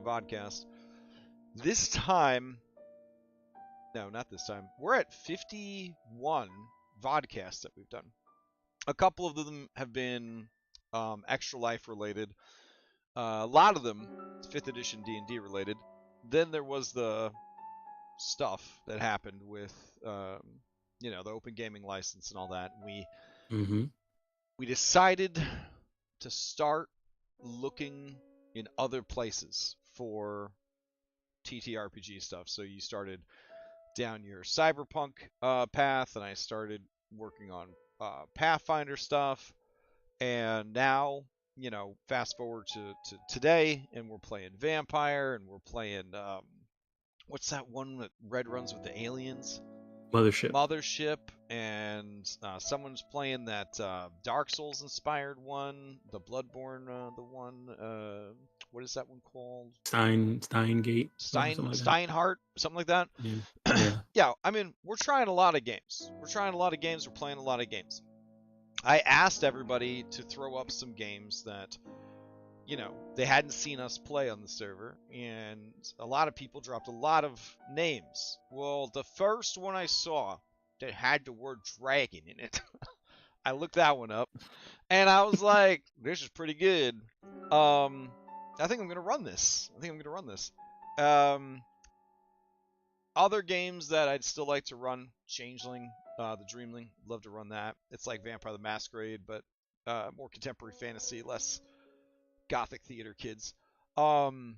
VodCast. This time, no, not this time. We're at 51 VodCasts that we've done. A couple of them have been Extra Life related. A lot of them 5th edition D&D related. Then there was the stuff that happened with, the open gaming license and all that. We decided to start looking in other places for TTRPG stuff. So you started down your cyberpunk path, and I started working on Pathfinder stuff, and now, fast forward to today, and we're playing Vampire, and we're playing what's that one that Red runs with the aliens? Mothership, and someone's playing that Dark Souls inspired one, the Bloodborne, the one, what is that one called? Steingate? Steinhardt, something like that. Yeah. Yeah, I mean, we're trying a lot of games. We're playing a lot of games. I asked everybody to throw up some games that, they hadn't seen us play on the server, and a lot of people dropped a lot of names. Well, the first one I saw that had the word dragon in it, I looked that one up, and I was like, this is pretty good. I think I'm going to run this. Other games that I'd still like to run, Changeling, the Dreamling, love to run that. It's like Vampire the Masquerade, but more contemporary fantasy, less Gothic theater kids. And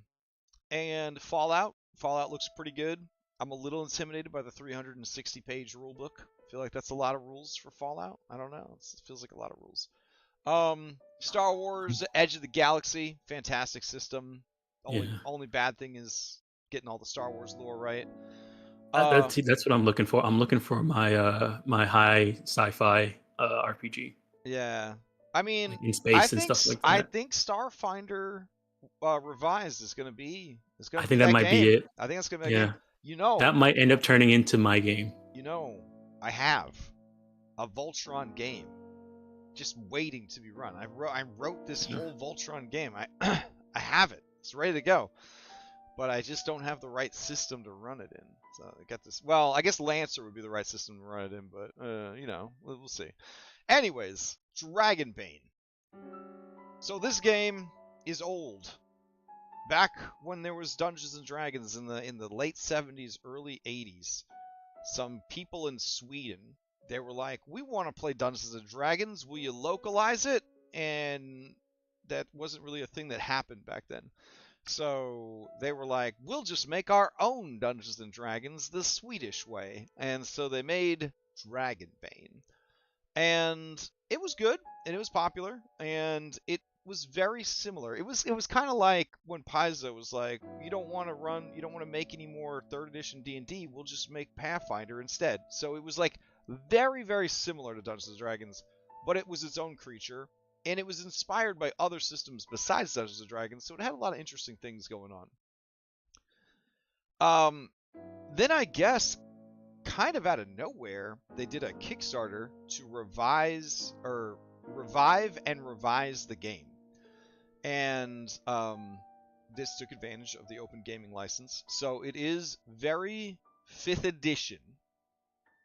Fallout. Fallout looks pretty good. I'm a little intimidated by the 360-page rulebook. I feel like that's a lot of rules for Fallout. I don't know. It feels like a lot of rules. Star Wars, Edge of the Galaxy, fantastic system. Only bad thing is getting all the Star Wars lore right. That's what I'm looking for. I'm looking for my my high sci-fi RPG. Yeah. I mean, like in space and stuff like that. I think Starfinder Revised is going to be. I think that might be it. I think that's going to be a game. That might end up turning into my game. I have a Voltron game just waiting to be run. I wrote this whole Voltron game. I have it. It's ready to go. But I just don't have the right system to run it in. So I got this. Well, I guess Lancer would be the right system to run it in, but we'll see. Anyways, Dragonbane. So this game is old. Back when there was Dungeons and Dragons in the late 70s, early 80s, some people in Sweden, they were like, we want to play Dungeons and Dragons. Will you localize it? And that wasn't really a thing that happened back then. So they were like, we'll just make our own Dungeons and Dragons the Swedish way. And so they made Dragonbane. And it was good, and it was popular, and it was very similar. It was kind of like when Paizo was like, you don't want to make any more 3rd edition D&D, we'll just make Pathfinder instead. So it was like very, very similar to Dungeons & Dragons, but it was its own creature, and it was inspired by other systems besides Dungeons & Dragons, so it had a lot of interesting things going on. Then I guess, kind of out of nowhere, they did a Kickstarter to revive and revise the game. And this took advantage of the open gaming license. So it is very 5th edition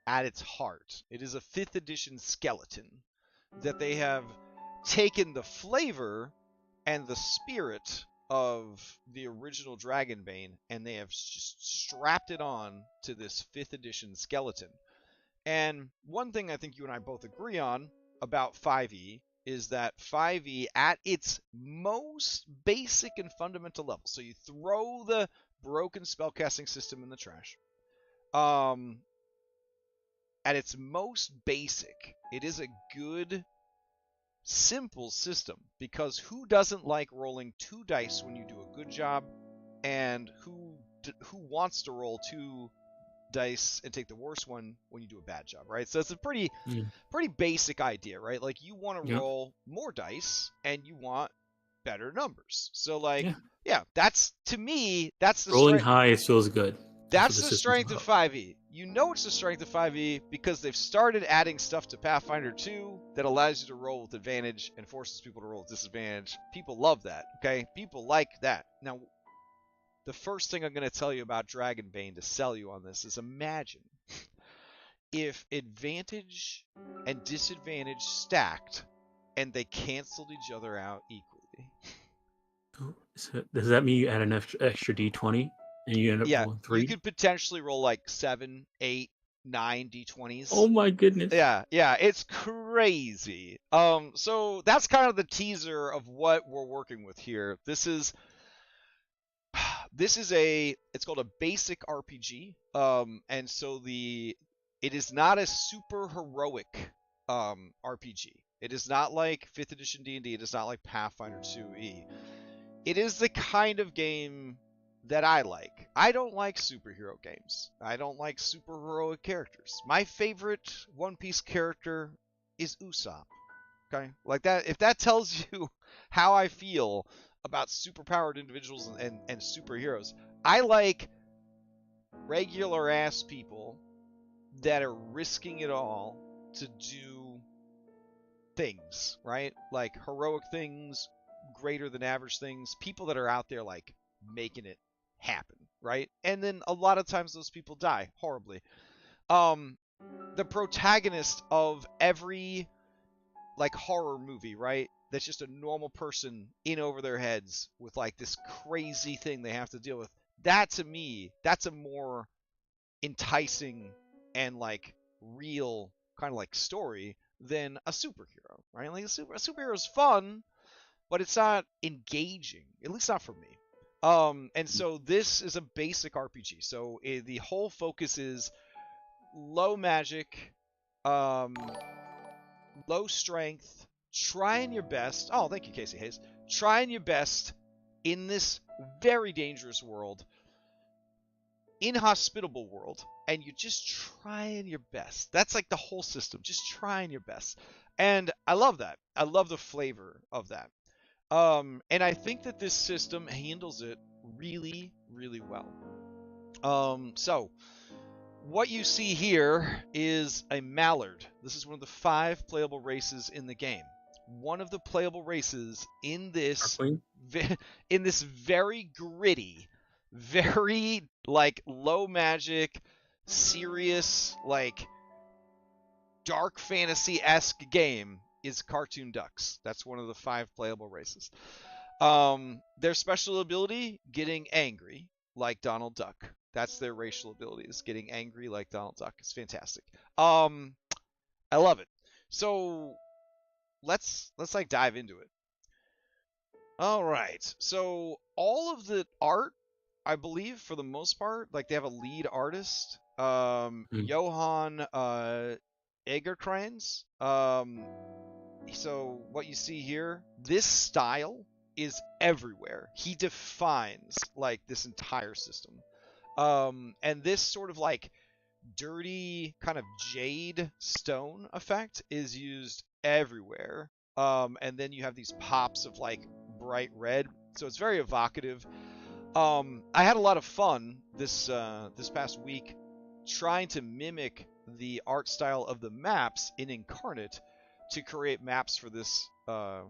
at its heart. It is a 5th edition skeleton that they have taken the flavor and the spirit of the original Dragonbane, and they have just strapped it on to this 5th edition skeleton. And one thing I think you and I both agree on about 5e is that 5e at its most basic and fundamental level, so you throw the broken spellcasting system in the trash, at its most basic, it is a good, simple system, because who doesn't like rolling 2 dice when you do a good job, and who wants to roll 2 dice and take the worst one when you do a bad job, right? So it's a pretty basic idea, right? Like, you want to roll more dice and you want better numbers. So like, that's, to me, that's the rolling high feels good. That's the strength of 5e. You know it's the strength of 5e because they've started adding stuff to Pathfinder 2 that allows you to roll with advantage and forces people to roll with disadvantage. People love that, okay? People like that. Now, the first thing I'm going to tell you about Dragonbane to sell you on this is imagine if advantage and disadvantage stacked and they canceled each other out equally. So does that mean you add an extra d20 and you end up rolling 3? You could potentially roll like 7, 8, 9 d20s. Oh my goodness. Yeah, it's crazy. So that's kind of the teaser of what we're working with here. This is it's called a basic RPG. And so it is not a super heroic RPG. It is not like 5th edition D&D. It is not like Pathfinder 2e. It is the kind of game that I like. I don't like superhero games. I don't like super heroic characters. My favorite One Piece character is Usopp. Okay? Like that, if that tells you how I feel about superpowered individuals and superheroes, I like regular ass people that are risking it all to do things, right? Like heroic things, greater than average things, people that are out there like making it happen, right? And then a lot of times those people die horribly. The protagonist of every like horror movie, right? That's just a normal person in over their heads with like this crazy thing they have to deal with. That to me, that's a more enticing and like real kind of like story than a superhero, right? Like a superhero is fun, but it's not engaging, at least not for me. And so this is a basic RPG. So the whole focus is low magic, low strength, trying your best. Oh, thank you, Casey Hayes. Trying your best in this very dangerous world, inhospitable world, and you're just trying your best. That's like the whole system, just trying your best. And I love that. I love the flavor of that. And I think that this system handles it really, really well. So what you see here is a mallard. This is one of the 5 playable races in the game. One of the playable races in this very gritty, very like low magic, serious, like dark fantasy-esque game is cartoon ducks. That's one of the 5 playable races. Their special ability, getting angry like Donald Duck. That's their racial ability, is getting angry like Donald Duck. It's fantastic. I love it. So let's like dive into it. All right. So all of the art, I believe, for the most part, like they have a lead artist, Johan Egerkrans. So what you see here, this style is everywhere. He defines like this entire system. And this sort of like dirty kind of jade stone effect is used everywhere. And then you have these pops of like bright red, so it's very evocative. I had a lot of fun this past week trying to mimic the art style of the maps in Incarnate to create maps for this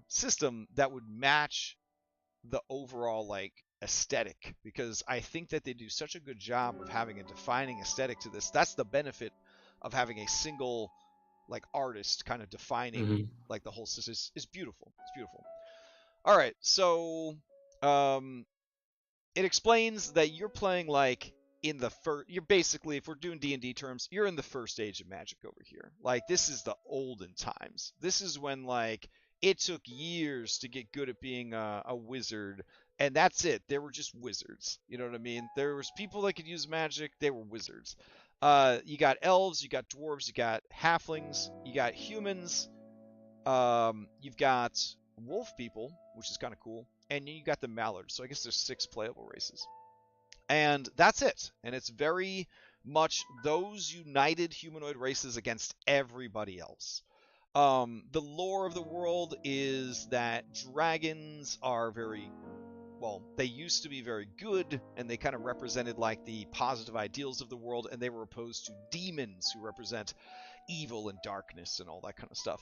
system that would match the overall like aesthetic, because I think that they do such a good job of having a defining aesthetic to this. That's the benefit of having a single like artist kind of defining like the whole system. Is beautiful. It's beautiful. All right, so it explains that you're playing like in the first. You're basically, if we're doing D&D terms, you're in the first age of Magic over here. Like this is the olden times. This is when like it took years to get good at being a wizard, and that's it. They were just wizards. You know what I mean? There was people that could use magic. They were wizards. You got elves, you got dwarves, you got halflings, you got humans. You've got wolf people, which is kind of cool, and you got the mallards. So I guess there's 6 playable races, and that's it. And it's very much those united humanoid races against everybody else. The lore of the world is that dragons are very, well, they used to be very good, and they kind of represented like the positive ideals of the world, and they were opposed to demons who represent evil and darkness and all that kind of stuff.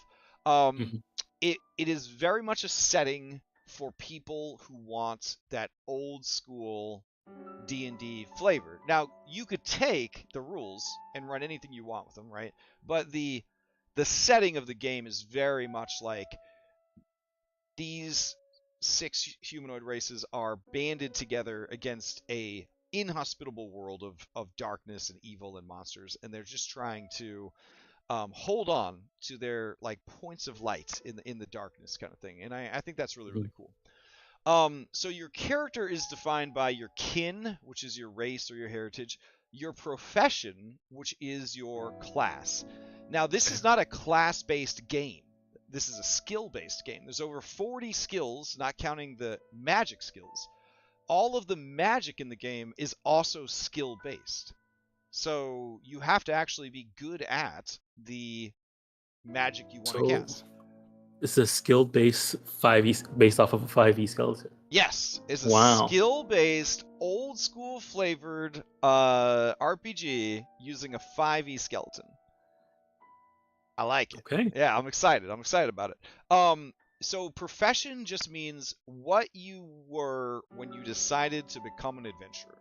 It is very much a setting for people who want that old school D&D flavor. Now, you could take the rules and run anything you want with them, right? But the setting of the game is very much like these 6 humanoid races are banded together against a inhospitable world of darkness and evil and monsters, and they're just trying to hold on to their like points of light in the darkness kind of thing. And I think that's really, really cool. So your character is defined by your kin, which is your race or your heritage, your profession, which is your class. Now, this is not a class-based game. This is a skill-based game. There's over 40 skills, not counting the magic skills. All of the magic in the game is also skill-based. So you have to actually be good at the magic you want to cast. It's a skill-based 5e based off of a 5e skeleton. Yes, it's a skill-based, old-school flavored RPG using a 5e skeleton. I like it. Okay. Yeah, I'm excited. I'm excited about it. So profession just means what you were when you decided to become an adventurer.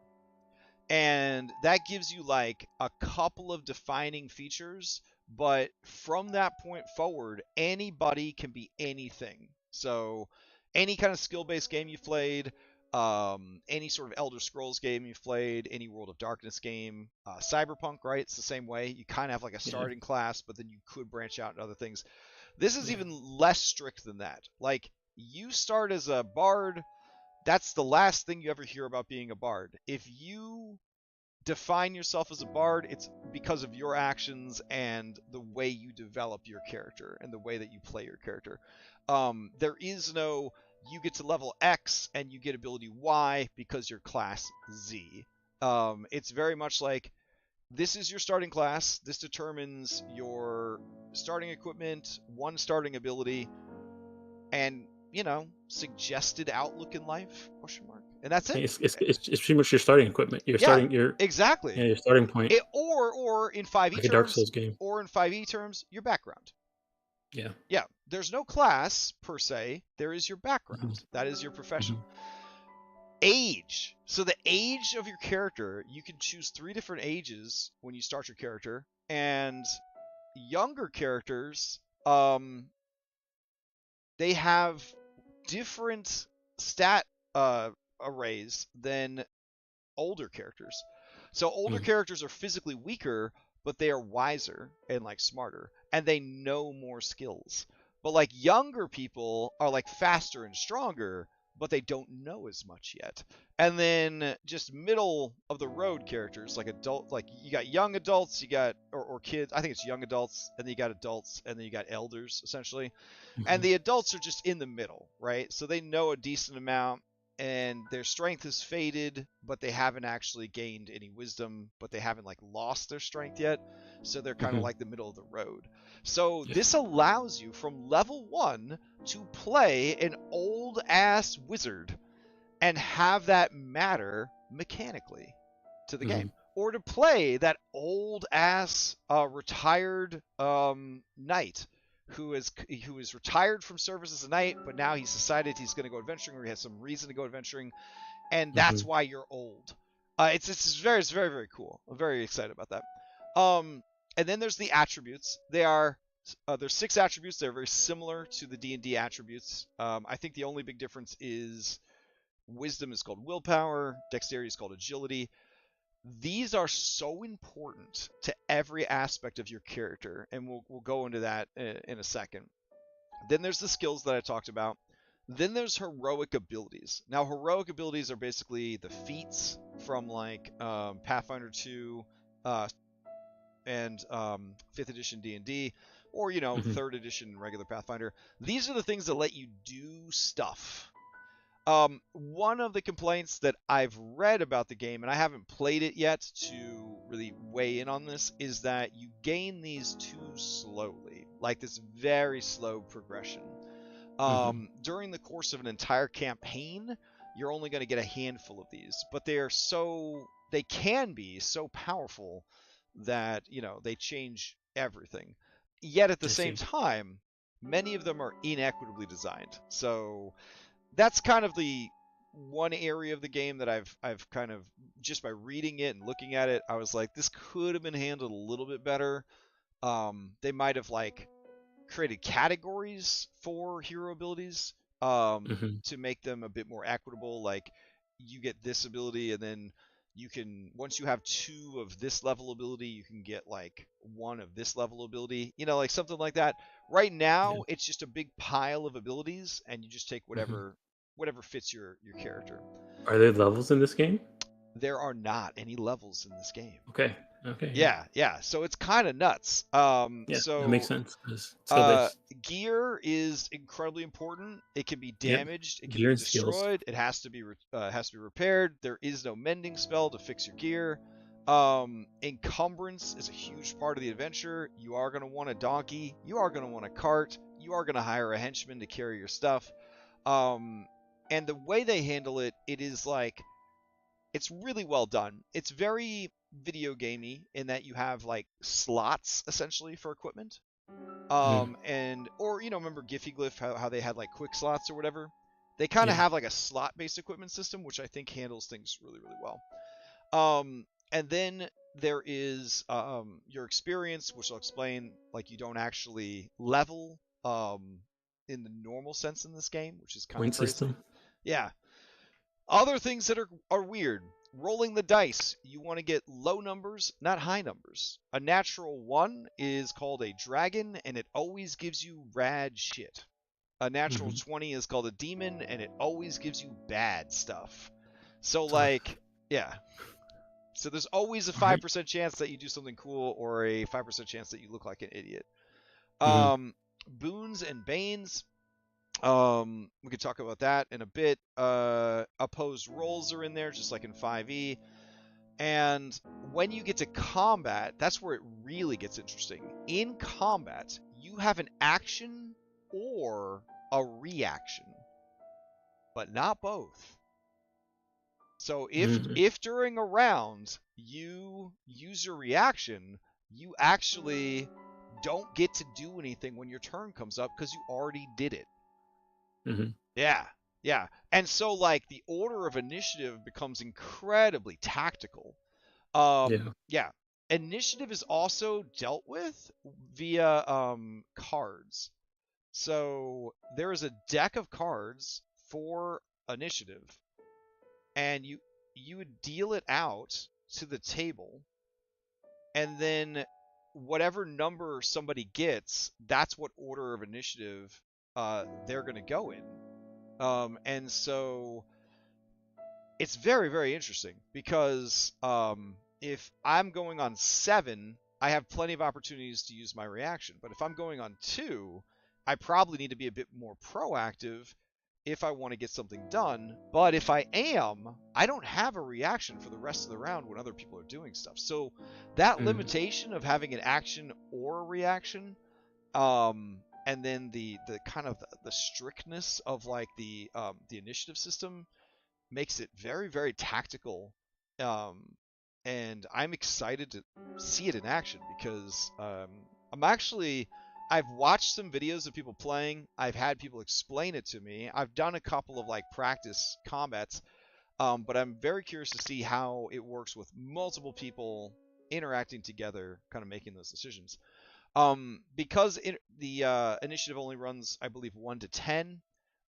And that gives you like a couple of defining features, but from that point forward, anybody can be anything. So any kind of skill-based game you've played, any sort of Elder Scrolls game you've played, any World of Darkness game, Cyberpunk, right? It's the same way. You kind of have like a starting class, but then you could branch out into other things. This is even less strict than that. Like, you start as a bard, that's the last thing you ever hear about being a bard. If you define yourself as a bard, it's because of your actions and the way you develop your character and the way that you play your character. There is no, you get to level X and you get ability Y because you're class Z. It's very much like, this is your starting class. This determines your starting equipment, one starting ability, and, you know, suggested outlook in life, question mark. And that's it. It's pretty much your starting equipment. Exactly. Your starting point. Or in 5e like terms, a Dark Souls game. Or in 5e terms, your background. Yeah. Yeah. There's no class per se. There is your background. Mm-hmm. That is your profession. Mm-hmm. Age. So the age of your character, you can choose 3 different ages when you start your character, and younger characters, they have different stat arrays than older characters. So older characters are physically weaker, but they are wiser and like smarter, and they know more skills. But like younger people are like faster and stronger, but they don't know as much yet. And then just middle of the road characters, like adult, like you got young adults, you got or kids. I think it's young adults, and then you got adults, and then you got elders essentially. Mm-hmm. And the adults are just in the middle, right? So they know a decent amount, and their strength has faded, but they haven't actually gained any wisdom, but they haven't like lost their strength yet. So they're kind of like the middle of the road. So this allows you from level 1 to play an old ass wizard and have that matter mechanically to the game, or to play that old ass retired knight who is retired from service as a knight, but now he's decided he's going to go adventuring, or he has some reason to go adventuring, and that's why you're old. It's very, very cool. I'm very excited about that. And then there's the attributes. There's 6 attributes. They're very similar to the D&D attributes. I think the only big difference is wisdom is called willpower, dexterity is called agility. These are so important to every aspect of your character, and we'll go into that in a second. Then there's the skills that I talked about. Then there's heroic abilities. Now, heroic abilities are basically the feats from like Pathfinder 2 and 5th edition D&D, or 3rd edition regular Pathfinder. These are the things that let you do stuff. One of the complaints that I've read about the game, and I haven't played it yet to really weigh in on this, is that you gain these too slowly, like this very slow progression. During the course of an entire campaign, you're only going to get a handful of these, but they can be so powerful that, they change everything. Yet at the same time, many of them are inequitably designed. So that's kind of the one area of the game that I've kind of, just by reading it and looking at it, I was like, this could have been handled a little bit better. They might have like created categories for hero abilities to make them a bit more equitable. Like you get this ability, and then you can, once you have 2 of this level ability, you can get like 1 of this level ability, you know, like something like that. Right now, it's just a big pile of abilities, and you just take whatever fits your character. Are there levels in this game? There are not any levels in this game. Okay. Yeah. So it's kind of nuts. So that makes sense. Gear is incredibly important. It can be damaged. It can gear be and skills. destroyed. It has to be repaired. There is no mending spell to fix your gear. Encumbrance is a huge part of the adventure. You are going to want a donkey. You are going to want a cart. You are going to hire a henchman to carry your stuff. And the way they handle it, it is like, it's really well done. It's very video gamey in that you have like slots essentially for equipment. And, or, you know, remember Giphy Glyph, how they had like quick slots or whatever? They kind of have like a slot based equipment system, which I think handles things really, really well. And then there is your experience, which I'll explain. Like, you don't actually level in the normal sense in this game, which is kind of crazy. System. Yeah. Other things that are weird. Rolling the dice. You want to get low numbers, not high numbers. A natural 1 is called a dragon, and it always gives you rad shit. A natural 20 is called a demon, and it always gives you bad stuff. So, like, yeah. So there's always a 5% chance that you do something cool, or a 5% chance that you look like an idiot. Boons and banes. We could talk about that in a bit. Opposed rolls are in there, just like in 5e. And when you get to combat, that's where it really gets interesting. In combat, you have an action or a reaction, but not both. So if during a round you use your reaction, you actually don't get to do anything when your turn comes up because you already did it. Yeah. And so, like, the order of initiative becomes incredibly tactical. Initiative is also dealt with via cards. So there is a deck of cards for initiative, and you would deal it out to the table, and then whatever number somebody gets, that's what order of initiative they're going to go in. And so it's very, very interesting because if I'm going on 7, I have plenty of opportunities to use my reaction. But if I'm going on 2, I probably need to be a bit more proactive if I want to get something done. But if I am, I don't have a reaction for the rest of the round when other people are doing stuff. So that limitation of having an action or a reaction, and then the kind of the strictness of like the initiative system makes it very, very tactical, and I'm excited to see it in action because I've watched some videos of people playing. I've had people explain it to me. I've done a couple of like practice combats, but I'm very curious to see how it works with multiple people interacting together, kind of making those decisions. Because the initiative only runs, I believe, 1 to 10.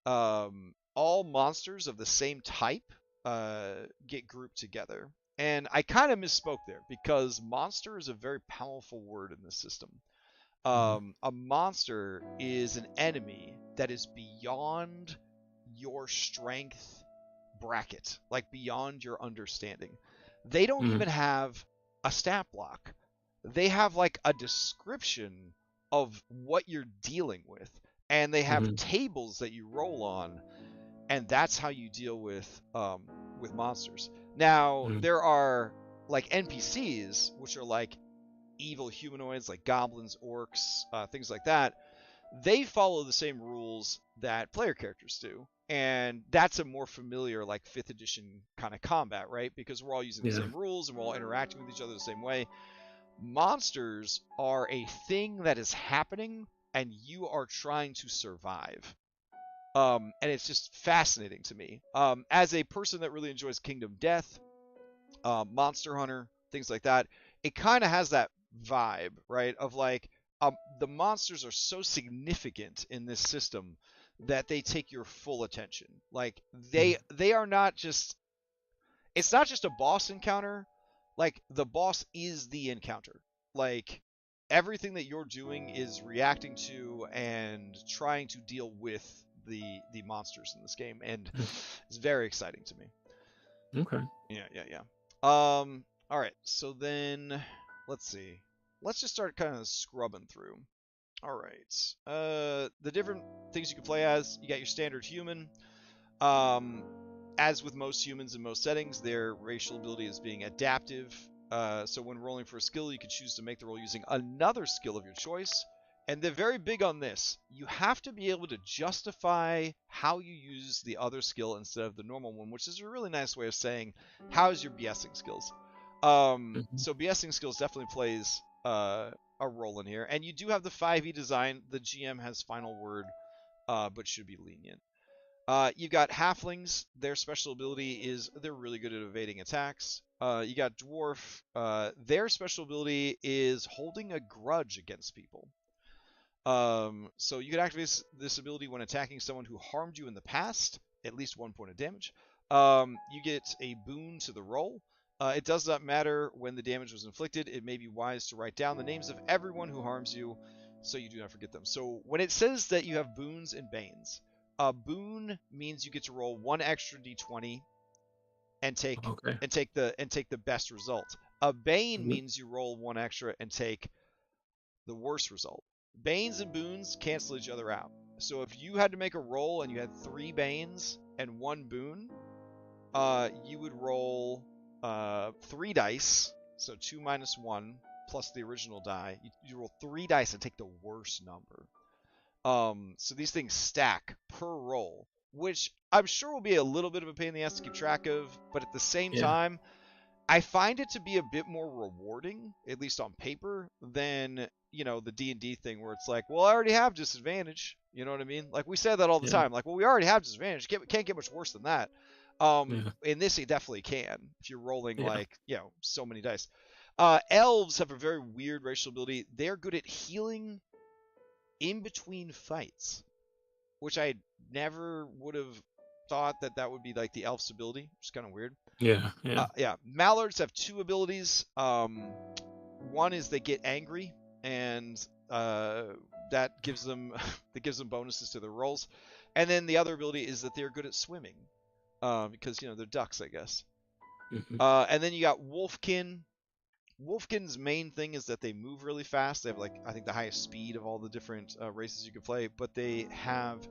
All monsters of the same type get grouped together. And I kind of misspoke there because monster is a very powerful word in this system. A monster is an enemy that is beyond your strength bracket, like beyond your understanding. They don't even have a stat block. They have like a description of what you're dealing with, and they have tables that you roll on, and that's how you deal with monsters. Now there are like NPCs, which are like evil humanoids, like goblins, orcs, things like that. They follow the same rules that player characters do, and that's a more familiar like 5th edition kind of combat, right? Because we're all using the same rules and we're all interacting with each other the same way. Monsters are a thing that is happening, and you are trying to survive. And it's just fascinating to me. As a person that really enjoys Kingdom Death, Monster Hunter, things like that, it kind of has that vibe, right? Of like, the monsters are so significant in this system that they take your full attention. Like they are not just, it's not just a boss encounter. Like the boss is the encounter. Like everything that you're doing is reacting to and trying to deal with the monsters in this game, and it's very exciting to me. Okay. Yeah. All right. So then, let's see. Let's just start kind of scrubbing through. All right. The different things you can play as. You got your standard human. As with most humans in most settings, their racial ability is being adaptive. So when rolling for a skill, you can choose to make the roll using another skill of your choice. And they're very big on this. You have to be able to justify how you use the other skill instead of the normal one, which is a really nice way of saying, how's your BSing skills? So BSing skills definitely plays a role in here. And you do have the 5e design. The GM has final word, but should be lenient. You've got halflings. Their special ability is they're really good at evading attacks. You got dwarf. Their special ability is holding a grudge against people. So you can activate this ability when attacking someone who harmed you in the past, at least 1 point of damage. You get a boon to the roll. It does not matter when the damage was inflicted. It may be wise to write down the names of everyone who harms you, so you do not forget them. So when it says that you have boons and banes, a boon means you get to roll 1 extra d20 and take the best result. A bane means you roll 1 extra and take the worst result. Banes and boons cancel each other out. So if you had to make a roll and you had 3 banes and 1 boon, you would roll 3 dice, so 2 minus 1 plus the original die. You roll 3 dice and take the worst number. So these things stack per roll, which I'm sure will be a little bit of a pain in the ass to keep track of, but at the same time, I find it to be a bit more rewarding, at least on paper, than, the D&D thing where it's like, well, I already have disadvantage. You know what I mean? Like, we say that all the time. Like, well, we already have disadvantage. Can't get much worse than that. In this, it definitely can, if you're rolling, so many dice. Elves have a very weird racial ability. They're good at healing in between fights, which I never would have thought that would be like the elf's ability, which is kind of weird. Yeah. Mallards have 2 abilities. One is they get angry, and that gives them bonuses to their rolls. And then the other ability is that they're good at swimming, because they're ducks, I guess. And then you got Wolfkin. Wolfkin's main thing is that they move really fast. They have, I think, the highest speed of all the different races you can play, but they have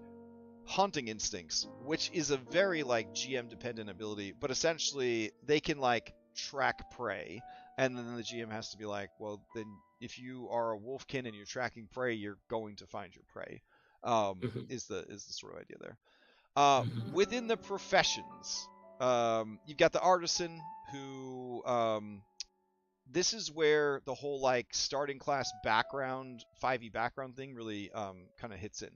hunting instincts, which is a very GM dependent ability, but essentially they can track prey, and then the GM has to be like, well, then if you are a wolfkin and you're tracking prey, you're going to find your prey. Is the sort of idea there. Within the professions, you've got the artisan, who this is where the whole starting class background 5e background thing really kind of hits in.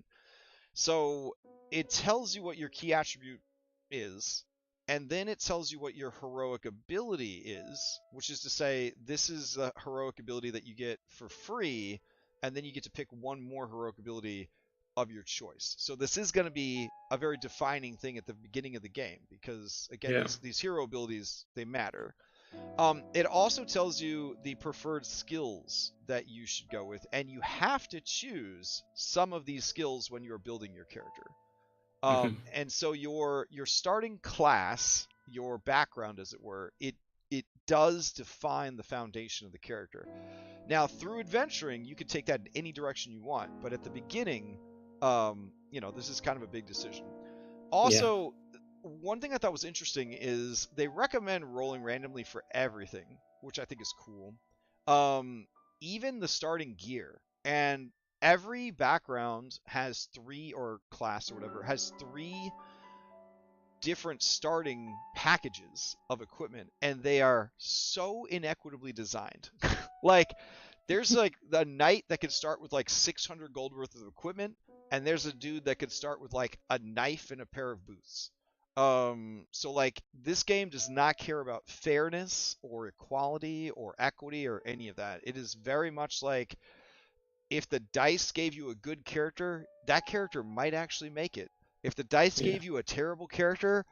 So it tells you what your key attribute is, and then it tells you what your heroic ability is, which is to say, this is a heroic ability that you get for free, and then you get to pick 1 more heroic ability of your choice. So this is going to be a very defining thing at the beginning of the game, because, again, these hero abilities, they matter. It also tells you the preferred skills that you should go with, and you have to choose some of these skills when you're building your character. And so your starting class, your background, as it were, it does define the foundation of the character. Now, through adventuring, you can take that in any direction you want, but at the beginning, this is kind of a big decision. Also, one thing I thought was interesting is they recommend rolling randomly for everything, which I think is cool. Even the starting gear. And every background has 3, or class or whatever, has 3 different starting packages of equipment, and they are so inequitably designed. There's like a knight that can start with like 600 gold worth of equipment, and there's a dude that can start with like a knife and a pair of boots. So like this game does not care about fairness or equality or equity or any of that. It is very much like if the dice gave you a good character, that character might actually make it. If the dice Yeah. gave you a terrible character,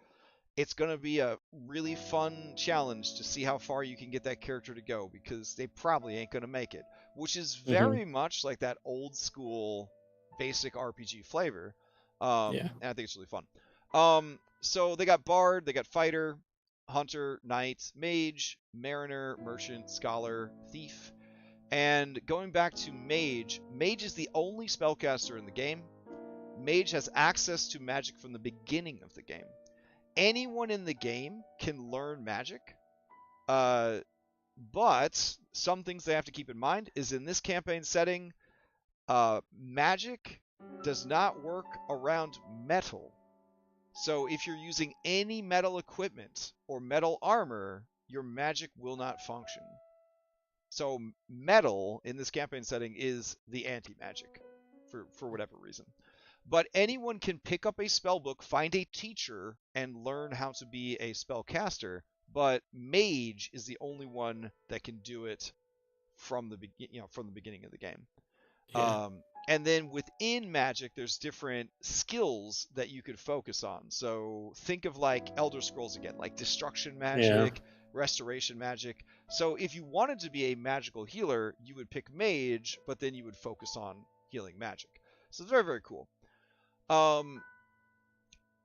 it's going to be a really fun challenge to see how far you can get that character to go, because they probably ain't going to make it, which is Hmm. very much like that old school basic RPG flavor. Yeah. And I think it's really fun. So they got Bard, they got Fighter, Hunter, Knight, Mage, Mariner, Merchant, Scholar, Thief. And going back to Mage, Mage is the only spellcaster in the game. Mage has access to magic from the beginning of the game. Anyone in the game can learn magic, but some things they have to keep in mind is in this campaign setting, magic does not work around metal. So if you're using any metal equipment or metal armor, your magic will not function. So metal in this campaign setting is the anti-magic for whatever reason. But anyone can pick up a spell book, find a teacher, and learn how to be a spellcaster. But mage is the only one that can do it from the beginning of the game. Yeah. And then within magic, there's different skills that you could focus on. So think of like Elder Scrolls again, like destruction Yeah. magic, restoration magic. So if you wanted to be a magical healer, you would pick mage, but then you would focus on healing magic. So it's very, very cool.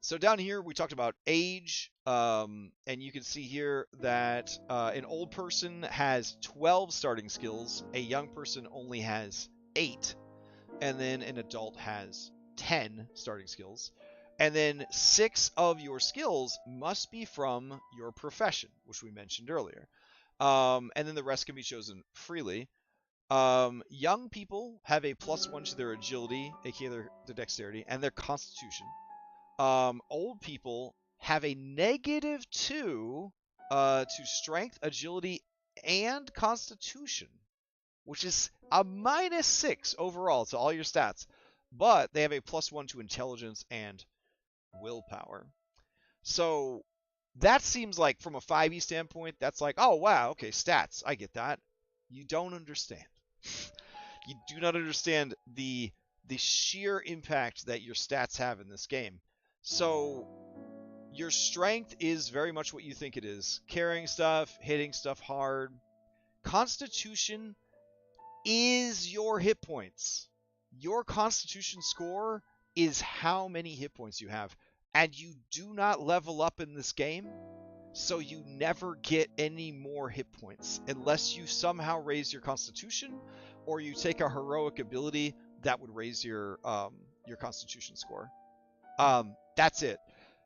So down here we talked about age, and you can see here that an old person has 12 starting skills, a young person only has 8, and then an adult has 10 starting skills. And then 6 of your skills must be from your profession, which we mentioned earlier. And then the rest can be chosen freely. Young people have a +1 to their agility, aka their dexterity, and their constitution. Old people have a -2 to strength, agility, and constitution, which is a -6 overall to all your stats. But they have a +1 to intelligence and willpower. So that seems like, from a 5e standpoint, that's like, oh wow, okay, stats, I get that. You don't understand. You do not understand the sheer impact that your stats have in this game. So your strength is very much what you think it is. Carrying stuff, hitting stuff hard. Constitution is your hit points. Your constitution score is how many hit points you have. And you do not level up in this game, so you never get any more hit points unless you somehow raise your constitution or you take a heroic ability that would raise your constitution score. That's it.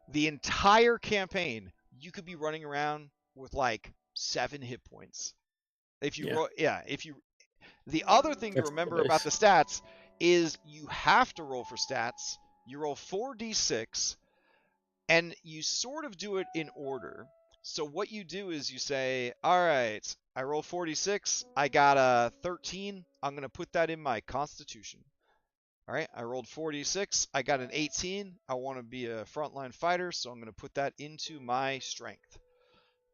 The entire campaign, you could be running around with like 7 hit points. If you Yeah. if you The other thing to That's remember about nice. the stats is you have to roll for stats. You roll 4d6, and you sort of do it in order. So what you do is you say, all right, I roll 46, I got a 13, I'm going to put that in my constitution. All right, I rolled 46, I got an 18, I want to be a frontline fighter, so I'm going to put that into my strength.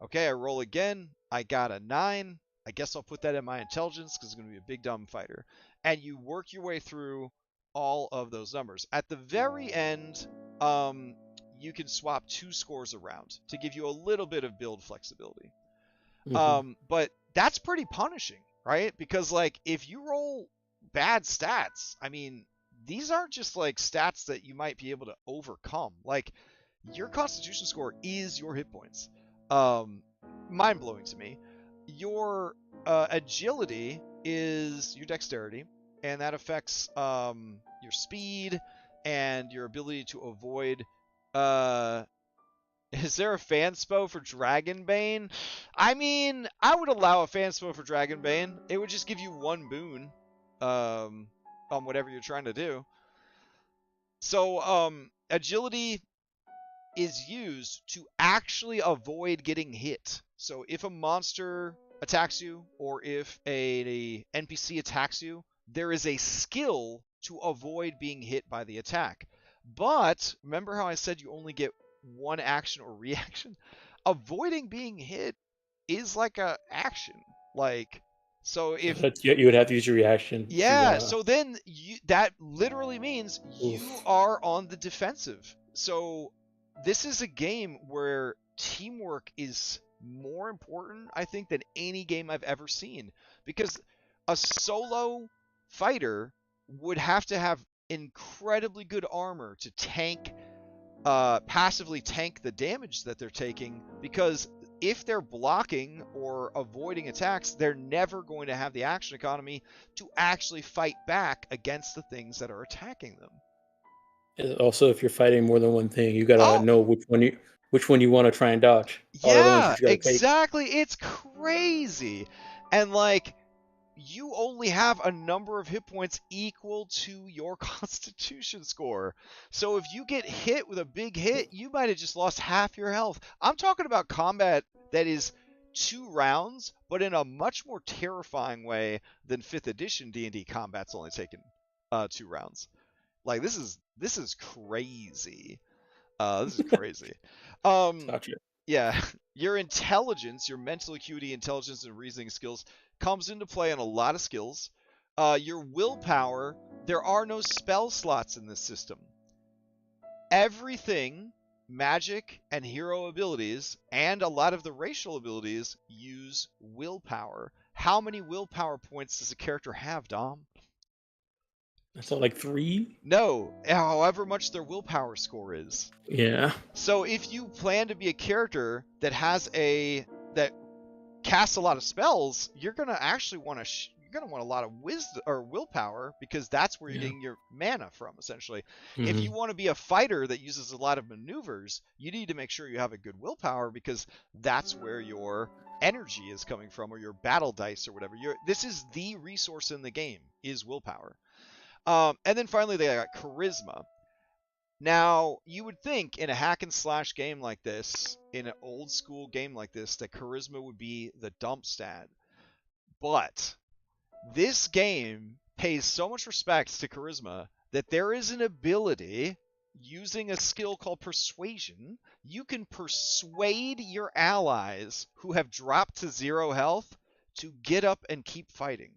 Okay, I roll again, I got a 9, I guess I'll put that in my intelligence because it's going to be a big dumb fighter. And you work your way through all of those numbers. At the very end, you can swap 2 scores around to give you a little bit of build flexibility. Hmm. But that's pretty punishing, right? Because like if you roll bad stats, I mean, these aren't just like stats that you might be able to overcome. Like your constitution score is your hit points. Mind blowing to me. Your agility is your dexterity, and that affects your speed and your ability to avoid. Is there a fanspo for Dragonbane? I mean, I would allow a fanspo for Dragonbane. It would just give you 1 boon on whatever you're trying to do. So, agility, is used to actually avoid getting hit. So if a monster attacks you, or if a NPC attacks you, there is a skill to avoid being hit by the attack. But remember how I said you only get one action or reaction? Avoiding being hit is like a action. Like, so So if that's, you would have to use your reaction yeah, to. so then that literally means you Oof. are on the defensive. So this is a game where teamwork is more important, I think, than any game I've ever seen. Because a solo fighter would have to have incredibly good armor to passively tank the damage that they're taking, because if they're blocking or avoiding attacks, they're never going to have the action economy to actually fight back against the things that are attacking them. And also, if you're fighting more than one thing, you gotta Oh, know which one you want to try and dodge. All the other ones yeah, you just gotta take. exactly. It's crazy. And like, you only have a number of hit points equal to your constitution score. So if you get hit with a big hit, you might have just lost half your health. I'm talking about combat that is 2 rounds, but in a much more terrifying way than 5th edition D&D combat's only taken 2 rounds. Like, this is crazy. This is crazy. Um, Gotcha. yeah, your intelligence, your mental acuity, intelligence, and reasoning skills comes into play on a lot of skills. Your willpower, there are no spell slots in this system. Everything, magic and hero abilities, and a lot of the racial abilities use willpower. How many willpower points does a character have, Dom? That's not like 3. No, however much their willpower score is. Yeah. So if you plan to be a character that that casts a lot of spells, you're gonna actually want to you're gonna want a lot of wisdom or willpower, because that's where you're Yeah. getting your mana from, essentially. Mm-hmm. If you want to be a fighter that uses a lot of maneuvers, you need to make sure you have a good willpower, because that's where your energy is coming from, or your battle dice or whatever. This is the resource in the game, is willpower. And then finally they got charisma. Now, you would think in a hack and slash game like this, in an old school game like this, that charisma would be the dump stat. But this game pays so much respect to charisma that there is an ability, using a skill called persuasion, you can persuade your allies who have dropped to 0 health to get up and keep fighting.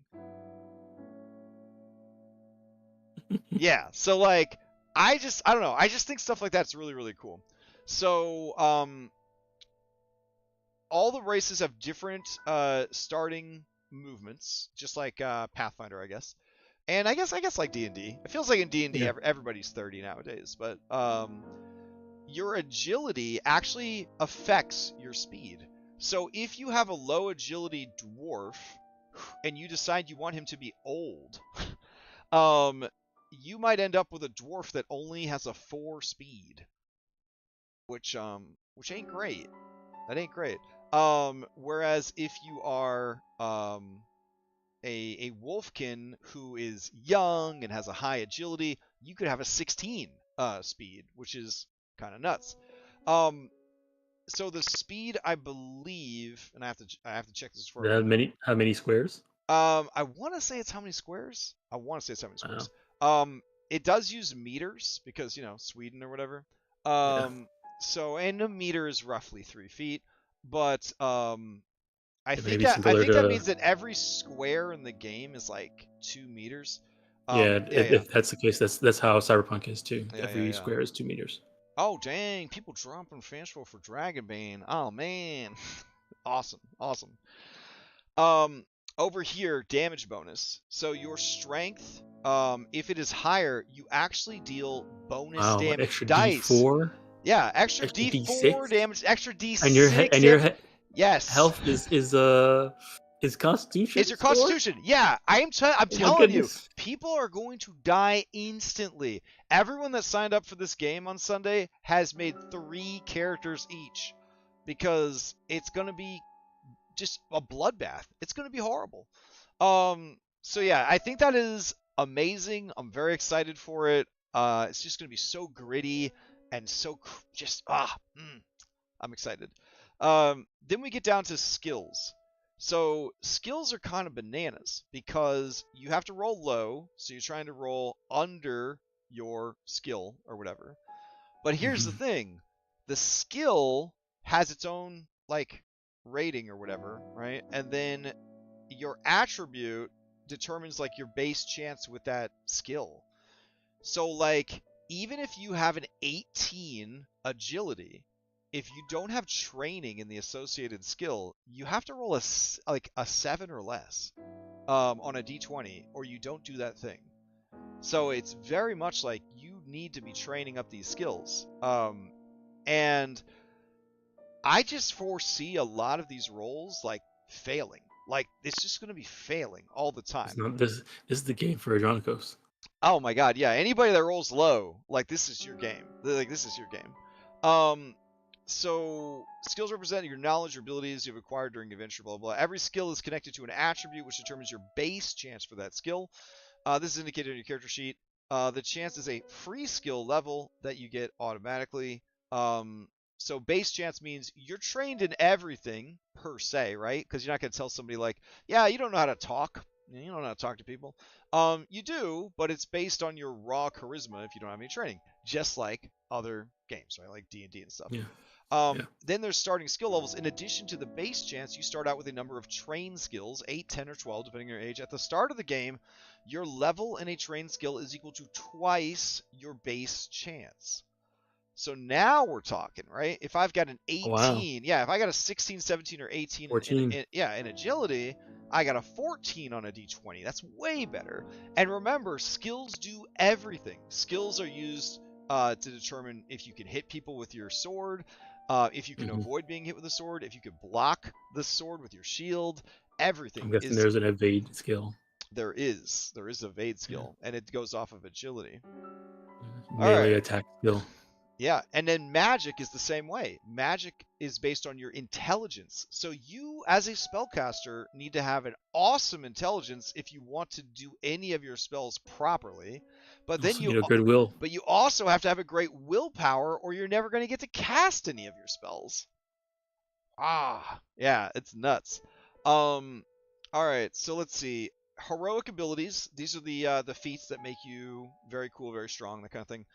Yeah, so like, I don't know. I just think stuff like that's really, really cool. So, all the races have different starting movements, just like Pathfinder, I guess. And I guess like D&D. It feels like in D&D Yeah. everybody's 30 nowadays, but your agility actually affects your speed. So if you have a low agility dwarf and you decide you want him to be old, you might end up with a dwarf that only has a 4 speed, which ain't great. That ain't great. Whereas if you are a wolfkin who is young and has a high agility, you could have a 16 speed, which is kind of nuts. So the speed, I believe, and I have to check this for How many squares? I want to say it's how many squares. I want to say it's how many squares. It does use meters because, Sweden or whatever. Yeah. So, and a meter is roughly 3 feet, but I think maybe that similar to. means that every square in the game is like 2 meters. Yeah, Yeah. if that's the case, that's how Cyberpunk is too. Yeah, Every yeah. square is 2 meters. Oh dang! People dropping fanciful for Dragonbane. Oh man, awesome. Over here, damage bonus. So your strength, if it is higher, you actually deal bonus damage extra dice. D4. Yeah, extra Extra D4 D6? damage, extra D6. And your yes. health is Constitution. It's your Constitution. Yeah, I'm telling you, goodness. people are going to die instantly. Everyone that signed up for this game on Sunday has made 3 characters each, because it's going to be just a bloodbath. It's going to be horrible. So yeah, I think that is amazing. I'm very excited for it. It's just going to be so gritty and so just I'm excited. Then we get down to skills. So skills are kind of bananas because you have to roll low, so you're trying to roll under your skill or whatever. But here's the thing, the skill has its own like rating or whatever, right? And then your attribute determines like your base chance with that skill. So like even if you have an 18 agility, if you don't have training in the associated skill, you have to roll a 7 or less on a d20, or you don't do that thing. So it's very much like you need to be training up these skills. And I just foresee a lot of these rolls like failing. Like it's just going to be failing all the time. This is the game for Adronicos. Oh my god, yeah. Anybody that rolls low, like this is your game. Like this is your game. So skills represent your knowledge or abilities you've acquired during the adventure, blah, blah. Every skill is connected to an attribute which determines your base chance for that skill. This is indicated on your character sheet. The chance is a free skill level that you get automatically. So base chance means you're trained in everything per se, right? Because you're not going to tell somebody like, yeah, you don't know how to talk. You don't know how to talk to people. You do, but it's based on your raw charisma if you don't have any training, just like other games, right? Like D&D and stuff. Yeah. Then there's starting skill levels. In addition to the base chance, you start out with a number of trained skills, 8, 10, or 12, depending on your age. At the start of the game, your level in a trained skill is equal to twice your base chance. So now we're talking, right? If I've got an 18, wow. Yeah, if I got a 16, 17, or 18 in agility, I got a 14 on a d20. That's way better. And remember, skills do everything. Skills are used to determine if you can hit people with your sword, if you can avoid being hit with a sword, if you can block the sword with your shield. Everything. I'm guessing there's an evade skill. There is evade skill, and it goes off of agility. Melee attack skill. Yeah, and then magic is the same way. Magic is based on your intelligence. So you, as a spellcaster, need to have an awesome intelligence if you want to do any of your spells properly. But then you need a good will. But you also have to have a great willpower, or you're never going to get to cast any of your spells. Yeah, it's nuts. All right, so let's see. Heroic abilities. These are the feats that make you very cool, very strong, that kind of thing.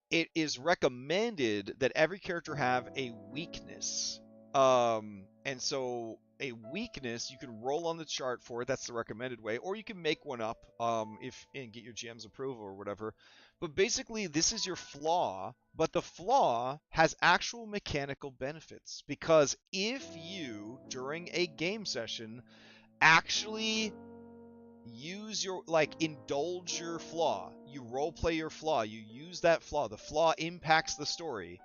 It is recommended that every character have a weakness. And so a weakness, you can roll on the chart for it. That's the recommended way. Or you can make one up and get your GM's approval or whatever. But basically, this is your flaw. But the flaw has actual mechanical benefits. Because if you, during a game session, actually use your, indulge your flaw, you role play your flaw, you use that flaw, the flaw impacts the story,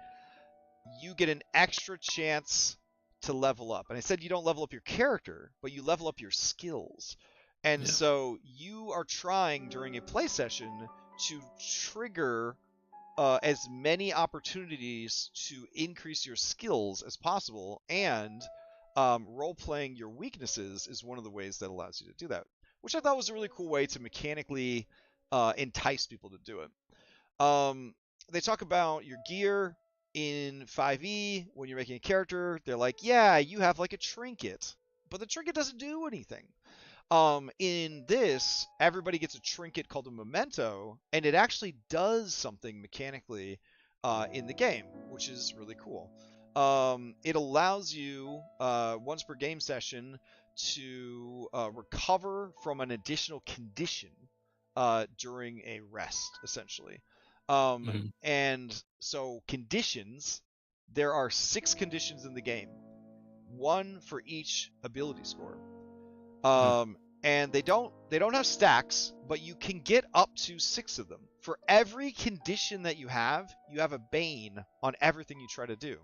you get an extra chance to level up. And I said you don't level up your character, but you level up your skills. And so you are trying during a play session to trigger as many opportunities to increase your skills as possible, and role-playing your weaknesses is one of the ways that allows you to do that, which I thought was a really cool way to mechanically entice people to do it. They talk about your gear in 5e. When you're making a character, they're like, yeah, you have like a trinket, but the trinket doesn't do anything. In this, everybody gets a trinket called a memento, and it actually does something mechanically in the game, which is really cool. It allows you, once per game session, to recover from an additional condition during a rest, essentially. And so conditions, there are 6 conditions in the game, 1 for each ability score. And they don't have stacks, but you can get up to 6 of them. For every condition that you have a bane on everything you try to do.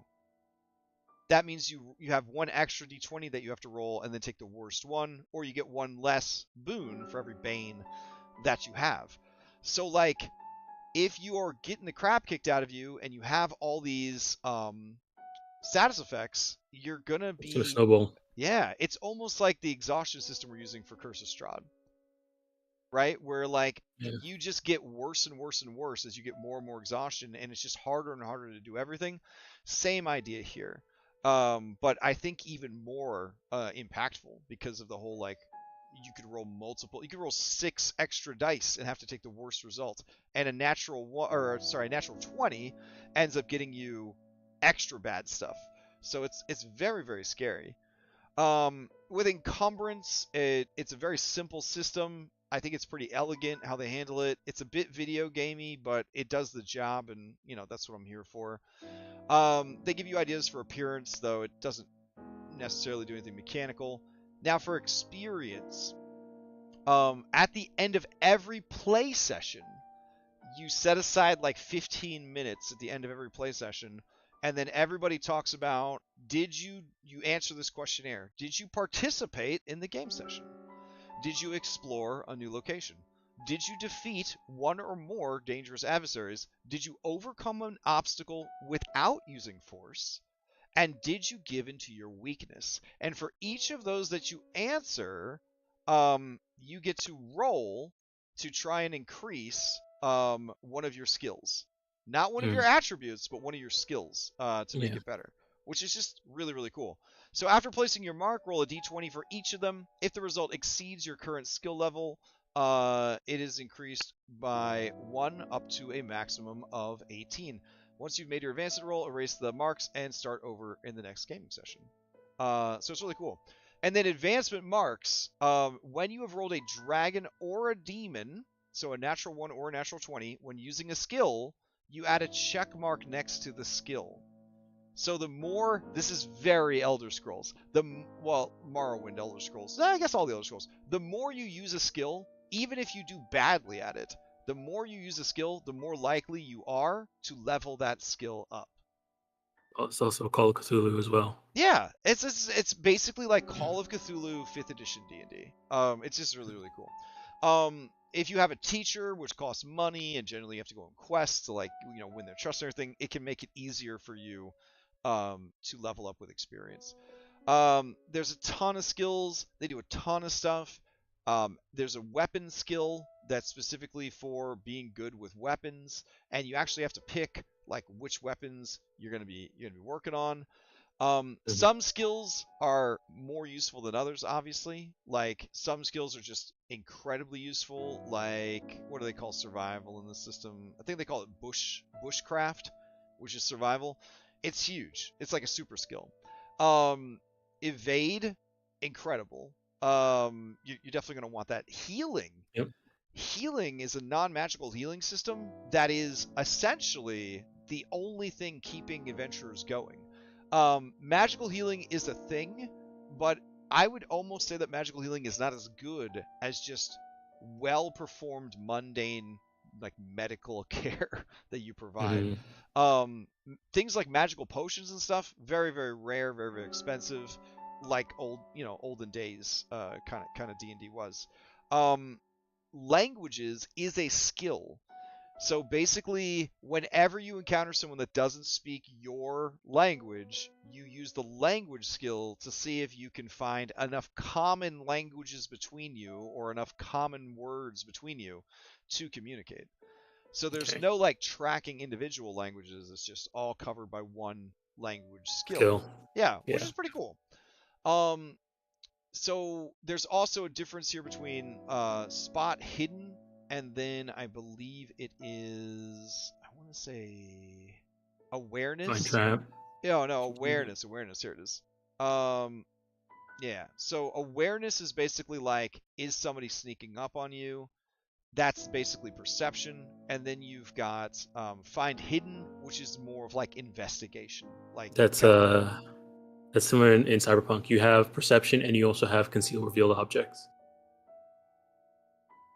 That means you have 1 extra d20 that you have to roll and then take the worst one, or you get 1 less boon for every bane that you have. So like, if you are getting the crap kicked out of you and you have all these status effects, you're gonna be... It's a snowball. Yeah, it's almost like the exhaustion system we're using for Curse of Strahd. right? Where like Yeah. you just get worse and worse and worse as you get more and more exhaustion, and it's just harder and harder to do everything. Same idea here, but I think even more impactful because of the whole like you could roll 6 extra dice and have to take the worst result, and a natural 20 ends up getting you extra bad stuff. So it's very very scary. With encumbrance, it's a very simple system. I think it's pretty elegant how they handle it. It's a bit video gamey, but it does the job, and that's what I'm here for. They give you ideas for appearance, though it doesn't necessarily do anything mechanical. Now for experience, at the end of every play session, you set aside like 15 minutes at the end of every play session, and then everybody talks about, did you answer this questionnaire? Did you participate in the game session? Did you explore a new location? Did you defeat one or more dangerous adversaries? Did you overcome an obstacle without using force? And did you give into your weakness? And for each of those that you answer, you get to roll to try and increase one of your skills. Not one of your attributes, but one of your skills to make it better, which is just really, really cool. So after placing your mark, roll a d20 for each of them. If the result exceeds your current skill level, it is increased by 1 up to a maximum of 18. Once you've made your advanced roll, erase the marks and start over in the next gaming session. So it's really cool. And then advancement marks, when you have rolled a dragon or a demon, so a natural 1 or a natural 20, when using a skill, you add a check mark next to the skill. So the more, this is very Elder Scrolls, Morrowind Elder Scrolls, I guess all the Elder Scrolls, the more you use a skill, even if you do badly at it, the more you use a skill, the more likely you are to level that skill up. It's also Call of Cthulhu as well. Yeah, it's basically like Call of Cthulhu 5th edition D&D. It's just really, really cool. If you have a teacher, which costs money, and generally you have to go on quests to win their trust and everything, it can make it easier for you to level up with experience. There's a ton of skills. They do a ton of stuff. There's a weapon skill that's specifically for being good with weapons, and you actually have to pick like which weapons you're gonna be working on. Some skills are more useful than others, obviously. Like some skills are just incredibly useful. Like what do they call survival in the system? I think they call it bushcraft, which is survival. It's huge. It's like a super skill. Evade, incredible. You're definitely going to want that. Healing. Yep. Healing is a non-magical healing system that is essentially the only thing keeping adventurers going. Magical healing is a thing, but I would almost say that magical healing is not as good as just well-performed mundane like medical care that you provide. Things like magical potions and stuff, very very rare, very very expensive, like olden days kind of D&D was. Languages is a skill. So basically, whenever you encounter someone that doesn't speak your language, you use the language skill to see if you can find enough common languages between you or enough common words between you to communicate. So there's no like tracking individual languages. It's just all covered by one language skill. Yeah, which is pretty cool. So there's also a difference here between spot hidden, and then I believe it is, I want to say awareness. Find trap. No, awareness. Awareness. Here it is. Yeah. So awareness is basically like, is somebody sneaking up on you? That's basically perception. And then you've got find hidden, which is more of like investigation. Like that's similar in Cyberpunk. You have perception, and you also have conceal reveal objects.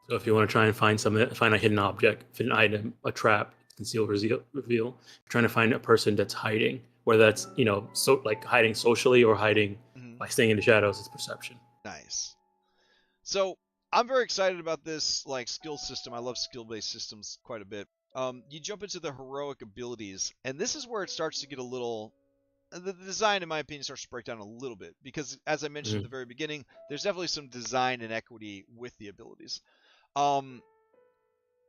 So if you want to try and find a hidden object, an item, a trap, conceal reveal. If you're trying to find a person that's hiding, whether that's so like hiding socially or hiding by staying in the shadows, it's perception. Nice. So I'm very excited about this like skill system. I love skill-based systems quite a bit. You jump into the heroic abilities, and this is where it starts to get a little. The design, in my opinion, starts to break down a little bit because, as I mentioned at the very beginning, there's definitely some design inequity with the abilities. Um,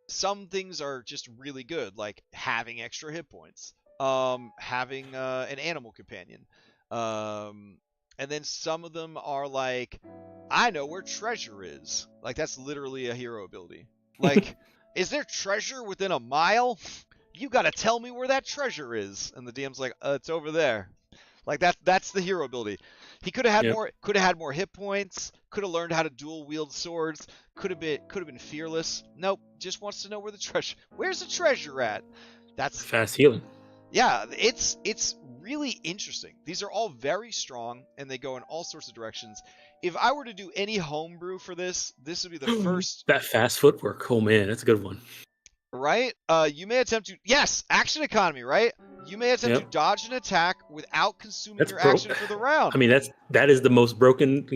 some things are just really good, like having extra hit points, having an animal companion, and then some of them are like, I know where treasure is. Like that's literally a hero ability. Like, is there treasure within a mile? You gotta tell me where that treasure is. And the DM's like, it's over there. Like that's the hero ability. He Yep. could have had more hit points, could have learned how to dual wield swords, could have been fearless. Nope, just wants to know where the treasure. Where's the treasure at? That's Fast healing. yeah, it's really interesting. These are all very strong and they go in all sorts of directions. If I were to do any homebrew for this would be the first. That fast footwork. Oh man, that's a good one. Right? You may attempt to yes, action economy, right? You may attempt to Yep. dodge an attack without consuming That's your broke. action for the round. I mean, that is the most broken.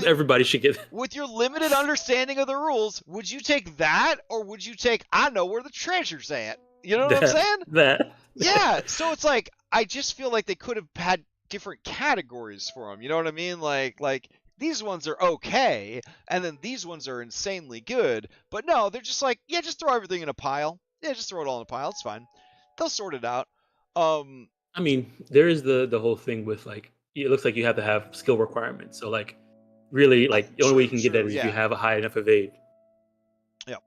Everybody should get. With your limited understanding of the rules, would you take that or would you take I know where the treasure's at? You know what I'm saying? That. Yeah, so it's like I just feel like they could have had different categories for them. You know what I mean? Like these ones are okay, and then these ones are insanely good. But no, they're just like, yeah, just throw everything in a pile. Yeah, just throw it all in a pile. It's fine. They'll sort it out. I mean, there is the whole thing with like it looks like you have to have skill requirements. So like, really, like the only way you can get that is if you yeah. have a high enough evade. Yeah.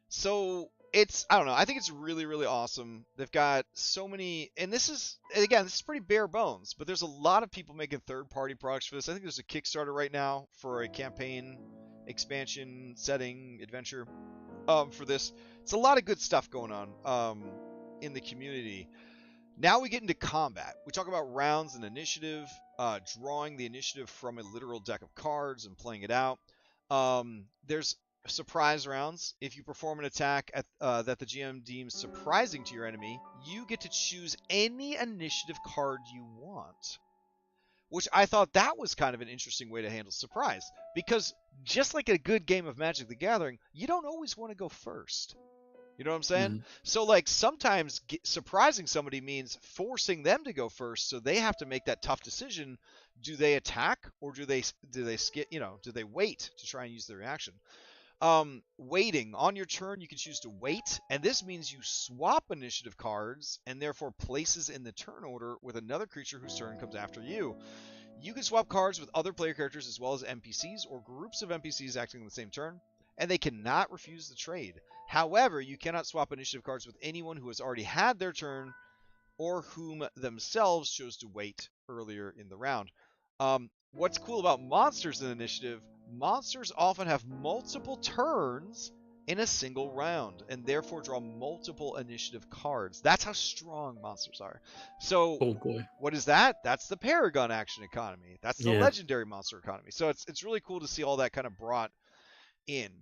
So it's I don't know. I think it's really really awesome. They've got so many, and this is pretty bare bones. But there's a lot of people making third-party products for this. I think there's a Kickstarter right now for a campaign expansion setting adventure for this. It's a lot of good stuff going on in the community. Now we get into combat. We talk about rounds and initiative, drawing the initiative from a literal deck of cards and playing it out. There's surprise rounds. If you perform an attack that the GM deems surprising to your enemy, you get to choose any initiative card you want. Which I thought that was kind of an interesting way to handle surprise. Because just like a good game of Magic the Gathering, you don't always want to go first. You know what I'm saying? Mhm. So like sometimes surprising somebody means forcing them to go first, so they have to make that tough decision. Do they attack or do they skip? Do they wait to try and use their reaction? Waiting on your turn, you can choose to wait, and this means you swap initiative cards and therefore places in the turn order with another creature whose turn comes after you. You can swap cards with other player characters as well as NPCs or groups of NPCs acting on the same turn, and they cannot refuse the trade. However, you cannot swap initiative cards with anyone who has already had their turn or whom themselves chose to wait earlier in the round. What's cool about monsters in initiative, monsters often have multiple turns in a single round and therefore draw multiple initiative cards. That's how strong monsters are. So Oh boy. what is that? That's the Paragon action economy. That's the Yeah. legendary monster economy. So it's really cool to see all that kind of brought in.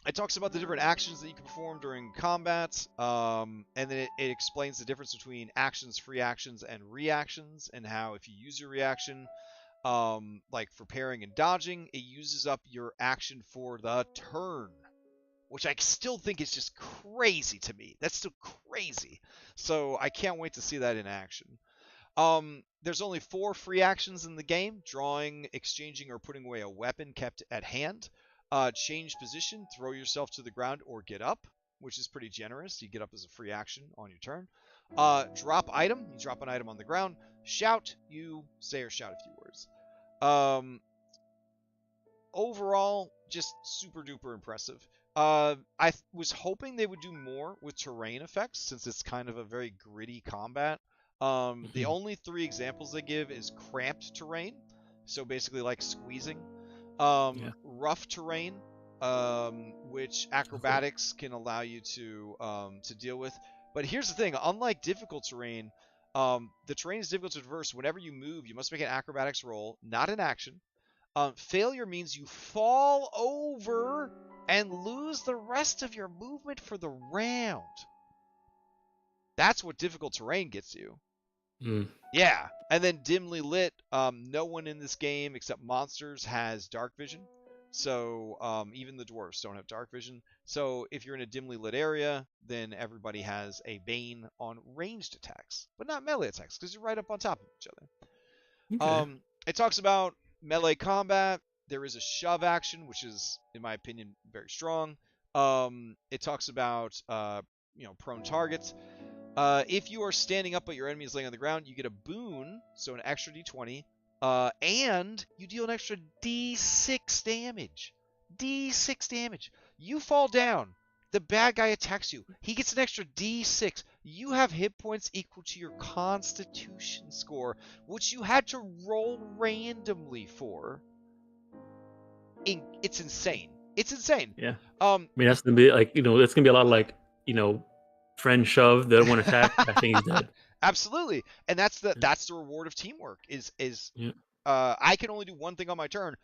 It talks about the different actions that you can perform during combat, and then it explains the difference between actions, free actions, and reactions, and how if you use your reaction, like for parrying and dodging, it uses up your action for the turn, which I still think is just crazy to me. That's still crazy. So I can't wait to see that in action. There's only 4 free actions in the game: drawing, exchanging, or putting away a weapon kept at hand. Change position, throw yourself to the ground, or get up, which is pretty generous. You get up as a free action on your turn. Drop item, you drop an item on the ground. Shout, you say or shout a few words. Overall, just super duper impressive. I was hoping they would do more with terrain effects since it's kind of a very gritty combat. The only 3 examples they give is cramped terrain, so basically like squeezing. Rough terrain, which acrobatics can allow you to deal with. But here's the thing: unlike difficult terrain, the terrain is difficult to traverse. Whenever you move, you must make an acrobatics roll, not an action. Failure means you fall over and lose the rest of your movement for the round. That's what difficult terrain gets you. Yeah, and then dimly lit. No one in this game except monsters has dark vision, so even the dwarves don't have dark vision. So if you're in a dimly lit area, then everybody has a bane on ranged attacks, but not melee attacks because you're right up on top of each other. Okay. It talks about melee combat. There is a shove action, which is, in my opinion, very strong. It talks about prone targets. If you are standing up but your enemy is laying on the ground, you get a boon, so an extra d20, and you deal an extra d6 damage. D6 damage. You fall down. The bad guy attacks you. He gets an extra d6. You have hit points equal to your Constitution score, which you had to roll randomly for. It's insane. It's insane. Yeah. I mean, that's gonna be like, that's gonna be a lot of like, friend shove that one attack. I think he's dead. Absolutely, and that's the reward of teamwork. I can only do one thing on my turn.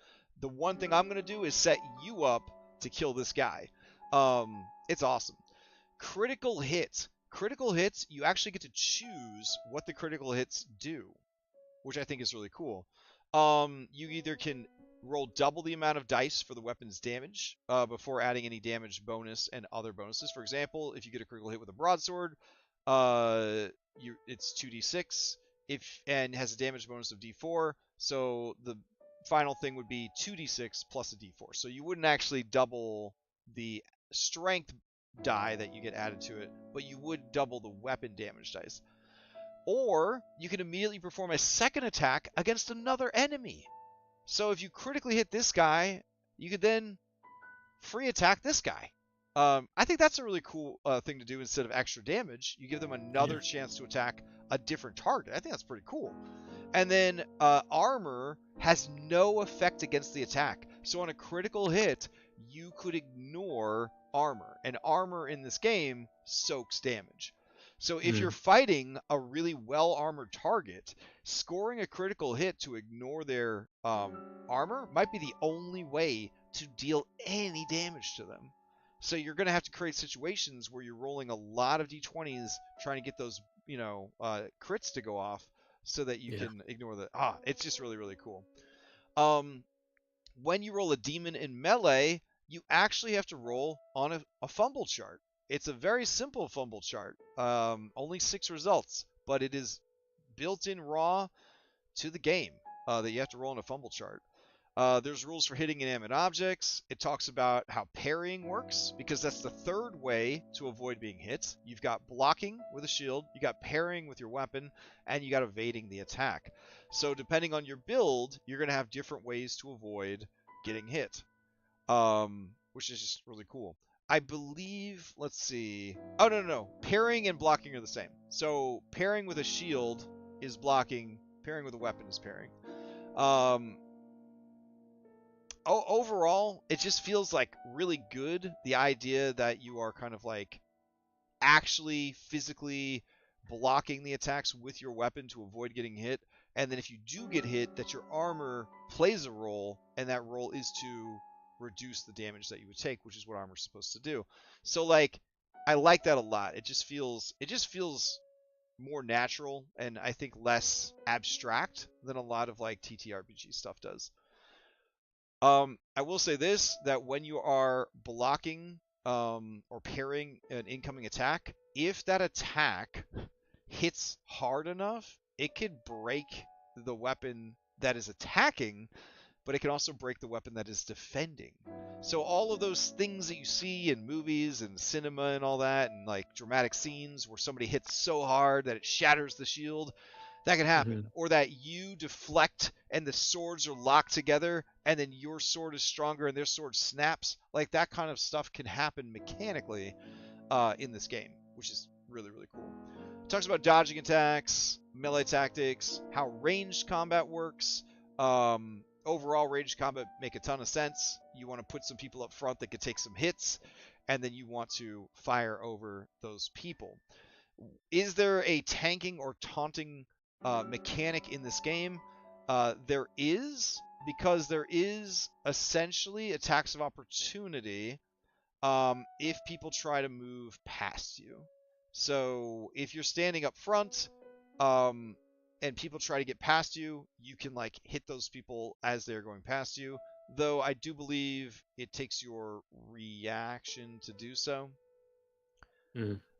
The one thing I'm gonna do is set you up to kill this guy. It's awesome. Critical hits. Critical hits, you actually get to choose what the critical hits do, which I think is really cool. You either can roll double the amount of dice for the weapon's damage before adding any damage bonus and other bonuses. For example, if you get a critical hit with a broadsword, it's 2d6 and has a damage bonus of d4. So the final thing would be 2d6 plus a d4. So you wouldn't actually double the strength die that you get added to it, but you would double the weapon damage dice. Or you can immediately perform a second attack against another enemy. So if you critically hit this guy, you could then free attack this guy. I think that's a really cool thing to do. Instead of extra damage, you give them another chance to attack a different target. I think that's pretty cool. And then armor has no effect against the attack. So on a critical hit, you could ignore armor. And armor in this game soaks damage. So if you're fighting a really well-armored target, scoring a critical hit to ignore their armor might be the only way to deal any damage to them. So you're going to have to create situations where you're rolling a lot of d20s trying to get those, crits to go off so that you can ignore the... it's just really, really cool. When you roll a demon in melee, you actually have to roll on a fumble chart. It's a very simple fumble chart, only 6 results, but it is built in raw to the game that you have to roll on a fumble chart. There's rules for hitting inanimate objects. It talks about how parrying works, because that's the third way to avoid being hit. You've got blocking with a shield, you got parrying with your weapon, and you got evading the attack. So depending on your build, you're going to have different ways to avoid getting hit, which is just really cool. I believe, let's see. Oh, no. Parrying and blocking are the same. So parrying with a shield is blocking. Parrying with a weapon is parrying. Overall, it just feels like really good. The idea that you are kind of like actually physically blocking the attacks with your weapon to avoid getting hit. And then if you do get hit, that your armor plays a role, and that role is to reduce the damage that you would take, which is what armor's supposed to do. So like, I like that a lot. It just feels more natural, and I think less abstract than a lot of like TTRPG stuff does. I will say this, that when you are blocking or parrying an incoming attack, if that attack hits hard enough, it could break the weapon that is attacking, but it can also break the weapon that is defending. So all of those things that you see in movies and cinema and all that, and like dramatic scenes where somebody hits so hard that it shatters the shield, that can happen. Or that you deflect and the swords are locked together and then your sword is stronger and their sword snaps. Like that kind of stuff can happen mechanically in this game, which is really, really cool. It talks about dodging attacks, melee tactics, how ranged combat works. Overall, ranged combat make a ton of sense. You want to put some people up front that could take some hits, and then you want to fire over those people. Is there a tanking or taunting mechanic in this game? There is, because there is essentially attacks of opportunity if people try to move past you. So if you're standing up front and people try to get past you, you can like hit those people as they're going past you. Though I do believe it takes your reaction to do so.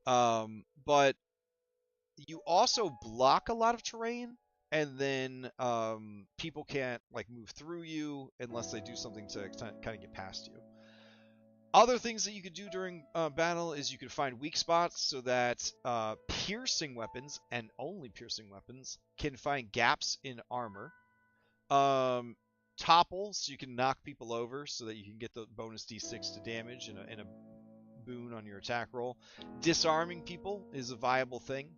But you also block a lot of terrain. and then people can't like move through you unless they do something to kind of get past you. Other things that you could do during battle is you could find weak spots so that piercing weapons, and only piercing weapons, can find gaps in armor. Topple, so you can knock people over so that you can get the bonus d6 to damage and a boon on your attack roll. Disarming people is a viable thing.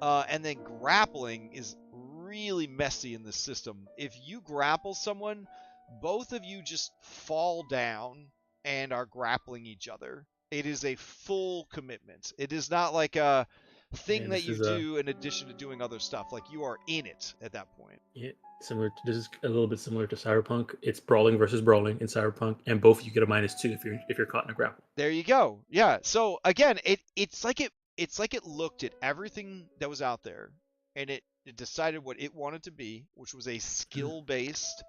And then grappling is really messy in this system. If you grapple someone, both of you just fall down and are grappling each other. It is a full commitment. It is not like a thing that you do in addition to doing other stuff. Like, you are in it at that point. Yeah, this is a little bit similar to Cyberpunk. It's brawling versus brawling in Cyberpunk, and both you get a -2 if you're caught in a grapple. There you go. Yeah. So again, it's like it looked at everything that was out there, and it decided what it wanted to be, which was a skill-based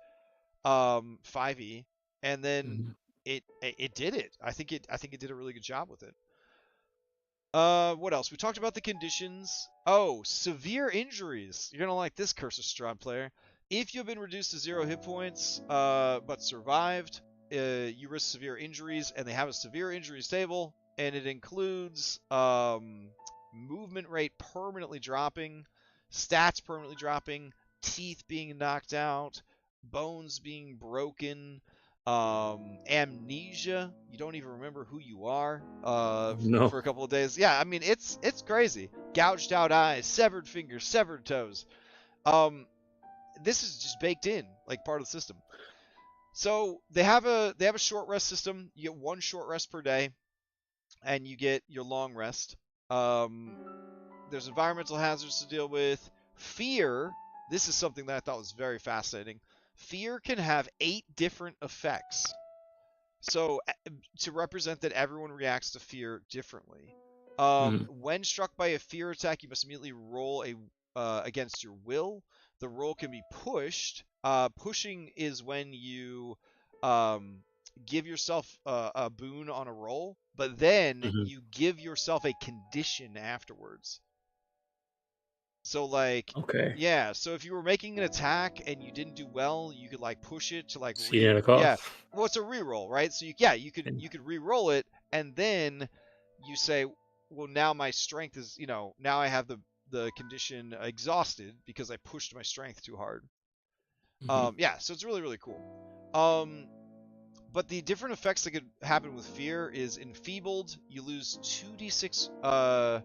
5e, and then it did it. I think it did a really good job with it. What else? We talked about the conditions. Oh, severe injuries. You're gonna like this, Curse of Strahd player. If you've been reduced to 0 hit points, but survived, you risk severe injuries, and they have a severe injuries table, and it includes movement rate permanently dropping, stats permanently dropping, teeth being knocked out, bones being broken, amnesia. You don't even remember who you are for a couple of days. Yeah, I mean, it's crazy. Gouged out eyes, severed fingers, severed toes. This is just baked in, like part of the system. So they have a short rest system. You get 1 short rest per day, and you get your long rest. There's environmental hazards to deal with. Fear. This is something that I thought was very fascinating. Fear can have 8 different effects. So to represent that everyone reacts to fear differently. When struck by a fear attack, you must immediately roll against your will. The roll can be pushed. Pushing is when you give yourself a boon on a roll, but then you give yourself a condition afterwards. So like, yeah. So if you were making an attack and you didn't do well, you could like push it to like yeah. Well, it's a reroll, right? So you could re-roll it, and then you say, well, now my strength is, now I have the condition exhausted because I pushed my strength too hard. Yeah. So it's really, really cool. But the different effects that could happen with fear is enfeebled. You lose 2d6.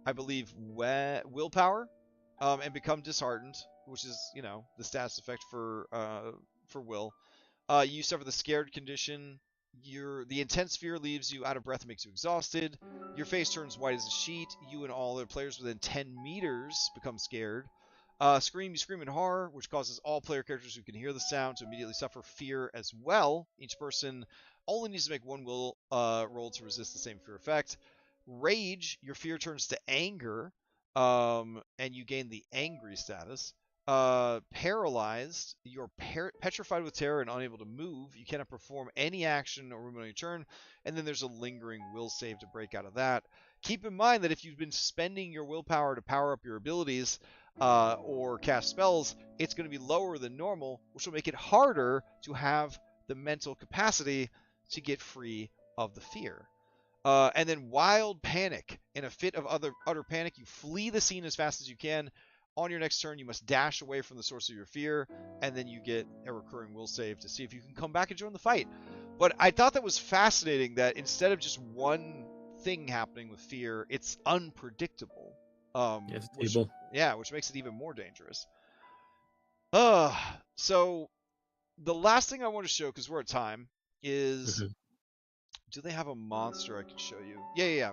I believe willpower, and become disheartened, which is the status effect for will. You suffer the scared condition. The intense fear leaves you out of breath and makes you exhausted. Your face turns white as a sheet. You and all other players within 10 meters become scared. You scream in horror, which causes all player characters who can hear the sound to immediately suffer fear as well. Each person only needs to make 1 will roll to resist the same fear effect. Rage, your fear turns to anger, and you gain the angry status. Paralyzed, you're petrified with terror and unable to move. You cannot perform any action or movement on your turn, and then there's a lingering will save to break out of that. Keep in mind that if you've been spending your willpower to power up your abilities or cast spells, it's going to be lower than normal, which will make it harder to have the mental capacity to get free of the fear. And then wild panic. In a fit of utter panic, you flee the scene as fast as you can. On your next turn, you must dash away from the source of your fear, and then you get a recurring will save to see if you can come back and join the fight. But I thought that was fascinating that instead of just one thing happening with fear, it's unpredictable. Which makes it even more dangerous. So the last thing I want to show, because we're at time, is... Do they have a monster I can show you? Yeah.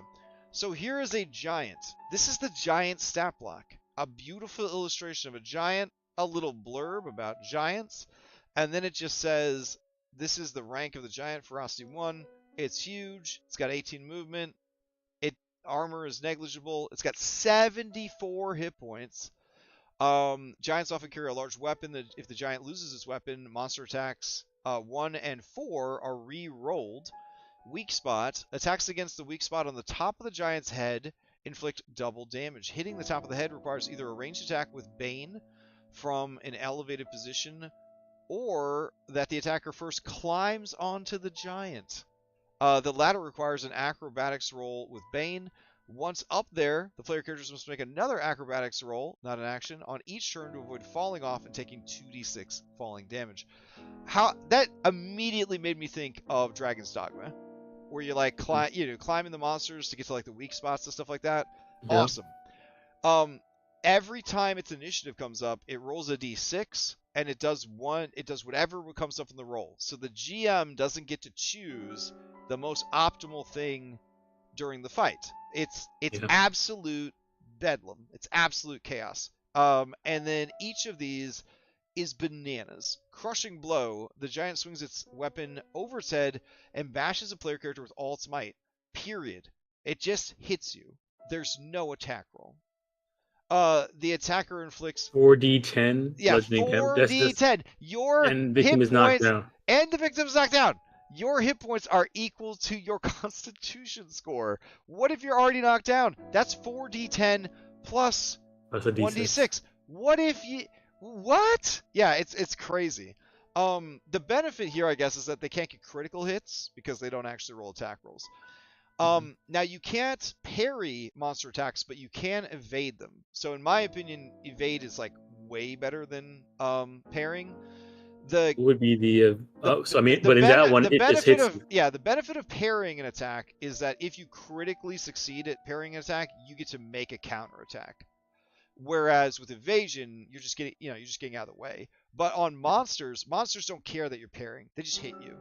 So here is a giant. This is the giant stat block. A beautiful illustration of a giant, a little blurb about giants, and then it just says, this is the rank of the giant, ferocity 1. It's huge. It's got 18 movement. Armor is negligible. It's got 74 hit points. Giants often carry a large weapon. If the giant loses its weapon, monster attacks 1 and 4 are re-rolled. Weak spot. Attacks against the weak spot on the top of the giant's head inflict double damage. Hitting the top of the head requires either a ranged attack with Bane from an elevated position, or that the attacker first climbs onto the giant. The latter requires an acrobatics roll with Bane. Once up there, the player characters must make another acrobatics roll, not an action, on each turn to avoid falling off and taking 2d6 falling damage. That immediately made me think of Dragon's Dogma, where you're like climbing the monsters to get to like the weak spots and stuff like that. Yeah. Awesome. Every time its initiative comes up, it rolls a d6 and it does whatever comes up in the roll. So the GM doesn't get to choose the most optimal thing during the fight. It's absolute bedlam. It's absolute chaos. And then each of these is bananas. Crushing Blow. The giant swings its weapon over its head and bashes a player character with all its might. Period. It just hits you. There's no attack roll. The attacker inflicts 4d10. Yeah, 4d10. Your and victim hit is knocked points down. and the victim's knocked down. Your hit points are equal to your Constitution score. What if you're already knocked down? That's 4d10 plus That's a D6. 1d6. What if you... What? Yeah, it's crazy. The benefit here, I guess, is that they can't get critical hits because they don't actually roll attack rolls. Now, you can't parry monster attacks, but you can evade them. So in my opinion, evade is like way better than parrying. Would be the benefit of parrying an attack is that if you critically succeed at parrying an attack, you get to make a counter attack. Whereas with evasion, you're just getting out of the way. But on monsters don't care that you're parrying; they just hit you.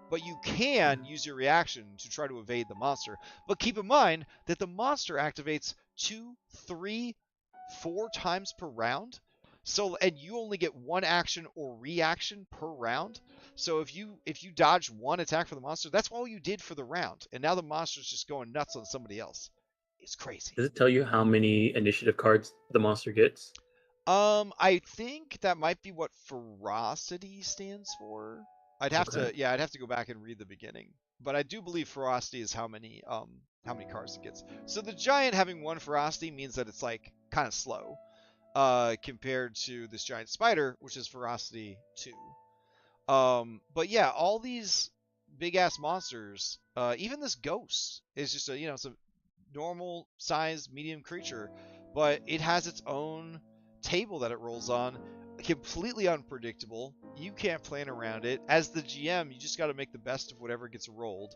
But you can use your reaction to try to evade the monster. But keep in mind that the monster activates 2, 3, 4 times per round. And you only get one action or reaction per round. So if you dodge one attack for the monster, that's all you did for the round. And now the monster's just going nuts on somebody else. It's crazy. Does it tell you how many initiative cards the monster gets? I think that might be what ferocity stands for. I'd have to go back and read the beginning. But I do believe ferocity is how many cards it gets. So the giant having 1 ferocity means that it's like kind of slow. Compared to this giant spider, which is ferocity 2. But yeah, all these big ass monsters, even this ghost is just it's a normal size medium creature, but it has its own table that it rolls on, completely unpredictable. You can't plan around it. As the GM, you just got to make the best of whatever gets rolled.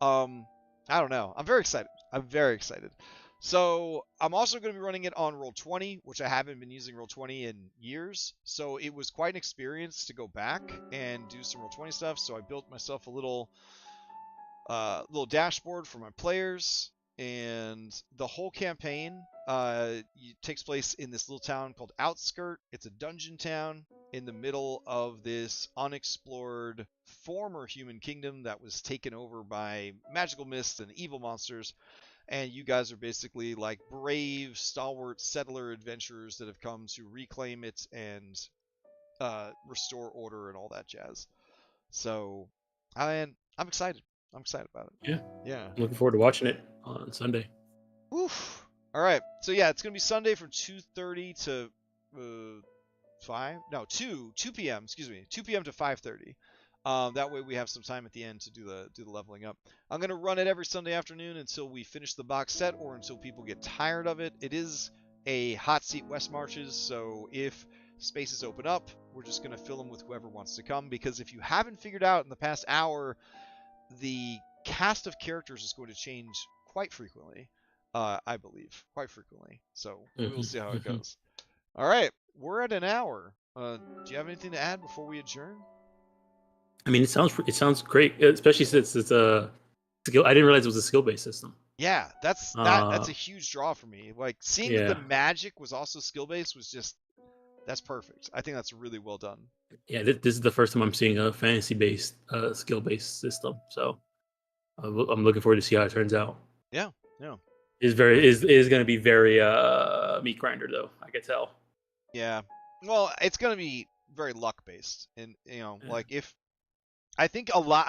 I don't know. I'm very excited. So I'm also going to be running it on Roll20, which I haven't been using Roll20 in years. So it was quite an experience to go back and do some Roll20 stuff. So I built myself a little dashboard for my players, and the whole campaign takes place in this little town called Outskirt. It's a dungeon town in the middle of this unexplored former human kingdom that was taken over by magical mists and evil monsters. And you guys are basically like brave, stalwart settler adventurers that have come to reclaim it and restore order and all that jazz. So, I'm excited. I'm excited about it. Yeah. I'm looking forward to watching it on Sunday. Oof. All right. So yeah, it's gonna be Sunday from 2:30 to 2 p.m. Excuse me, 2 p.m. to 5:30. That way we have some time at the end to do the leveling up. I'm going to run it every Sunday afternoon until we finish the box set or until people get tired of it. It is a hot seat West Marches, so if spaces open up, we're just going to fill them with whoever wants to come, because if you haven't figured out in the past hour, the cast of characters is going to change quite frequently, I believe. Quite frequently. So we'll see how it goes. All right, we're at an hour. Do you have anything to add before we adjourn? I mean, it sounds great, especially since it's a skill. I didn't realize it was a skill-based system. Yeah, that's a huge draw for me. Like seeing that the magic was also skill-based was that's perfect. I think that's really well done. Yeah, this is the first time I'm seeing a fantasy-based, skill-based system. So I'm looking forward to see how it turns out. Yeah. Is going to be very meat grinder though. I can tell. Yeah. Well, it's going to be very luck-based, and like if. I think a lot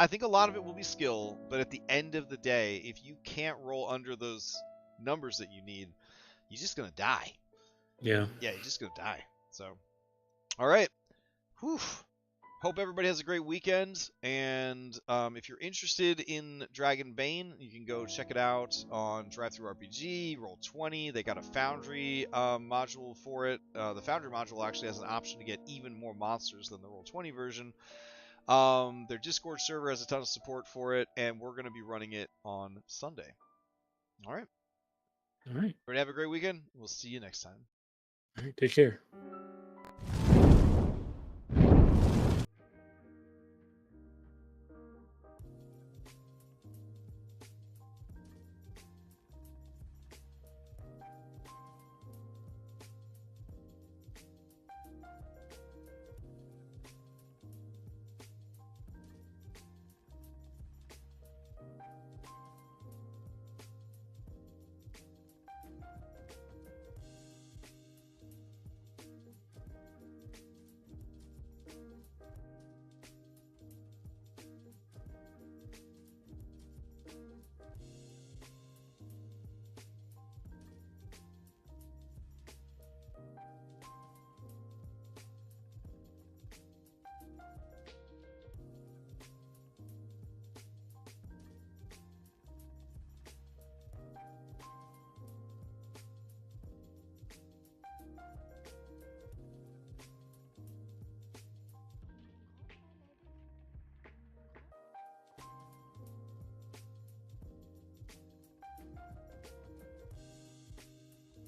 of it will be skill, but at the end of the day, if you can't roll under those numbers that you need, you're just gonna die. Yeah. Yeah, you're just gonna die. So, All right. Whew. Hope everybody has a great weekend. And if you're interested in Dragonbane, you can go check it out on DriveThruRPG, Roll20. They got a Foundry module for it. The Foundry module actually has an option to get even more monsters than the Roll20 version. Their Discord server has a ton of support for it, and we're going to be running it on Sunday. All right. All right. Everybody have a great weekend. We'll see you next time. All right. Take care.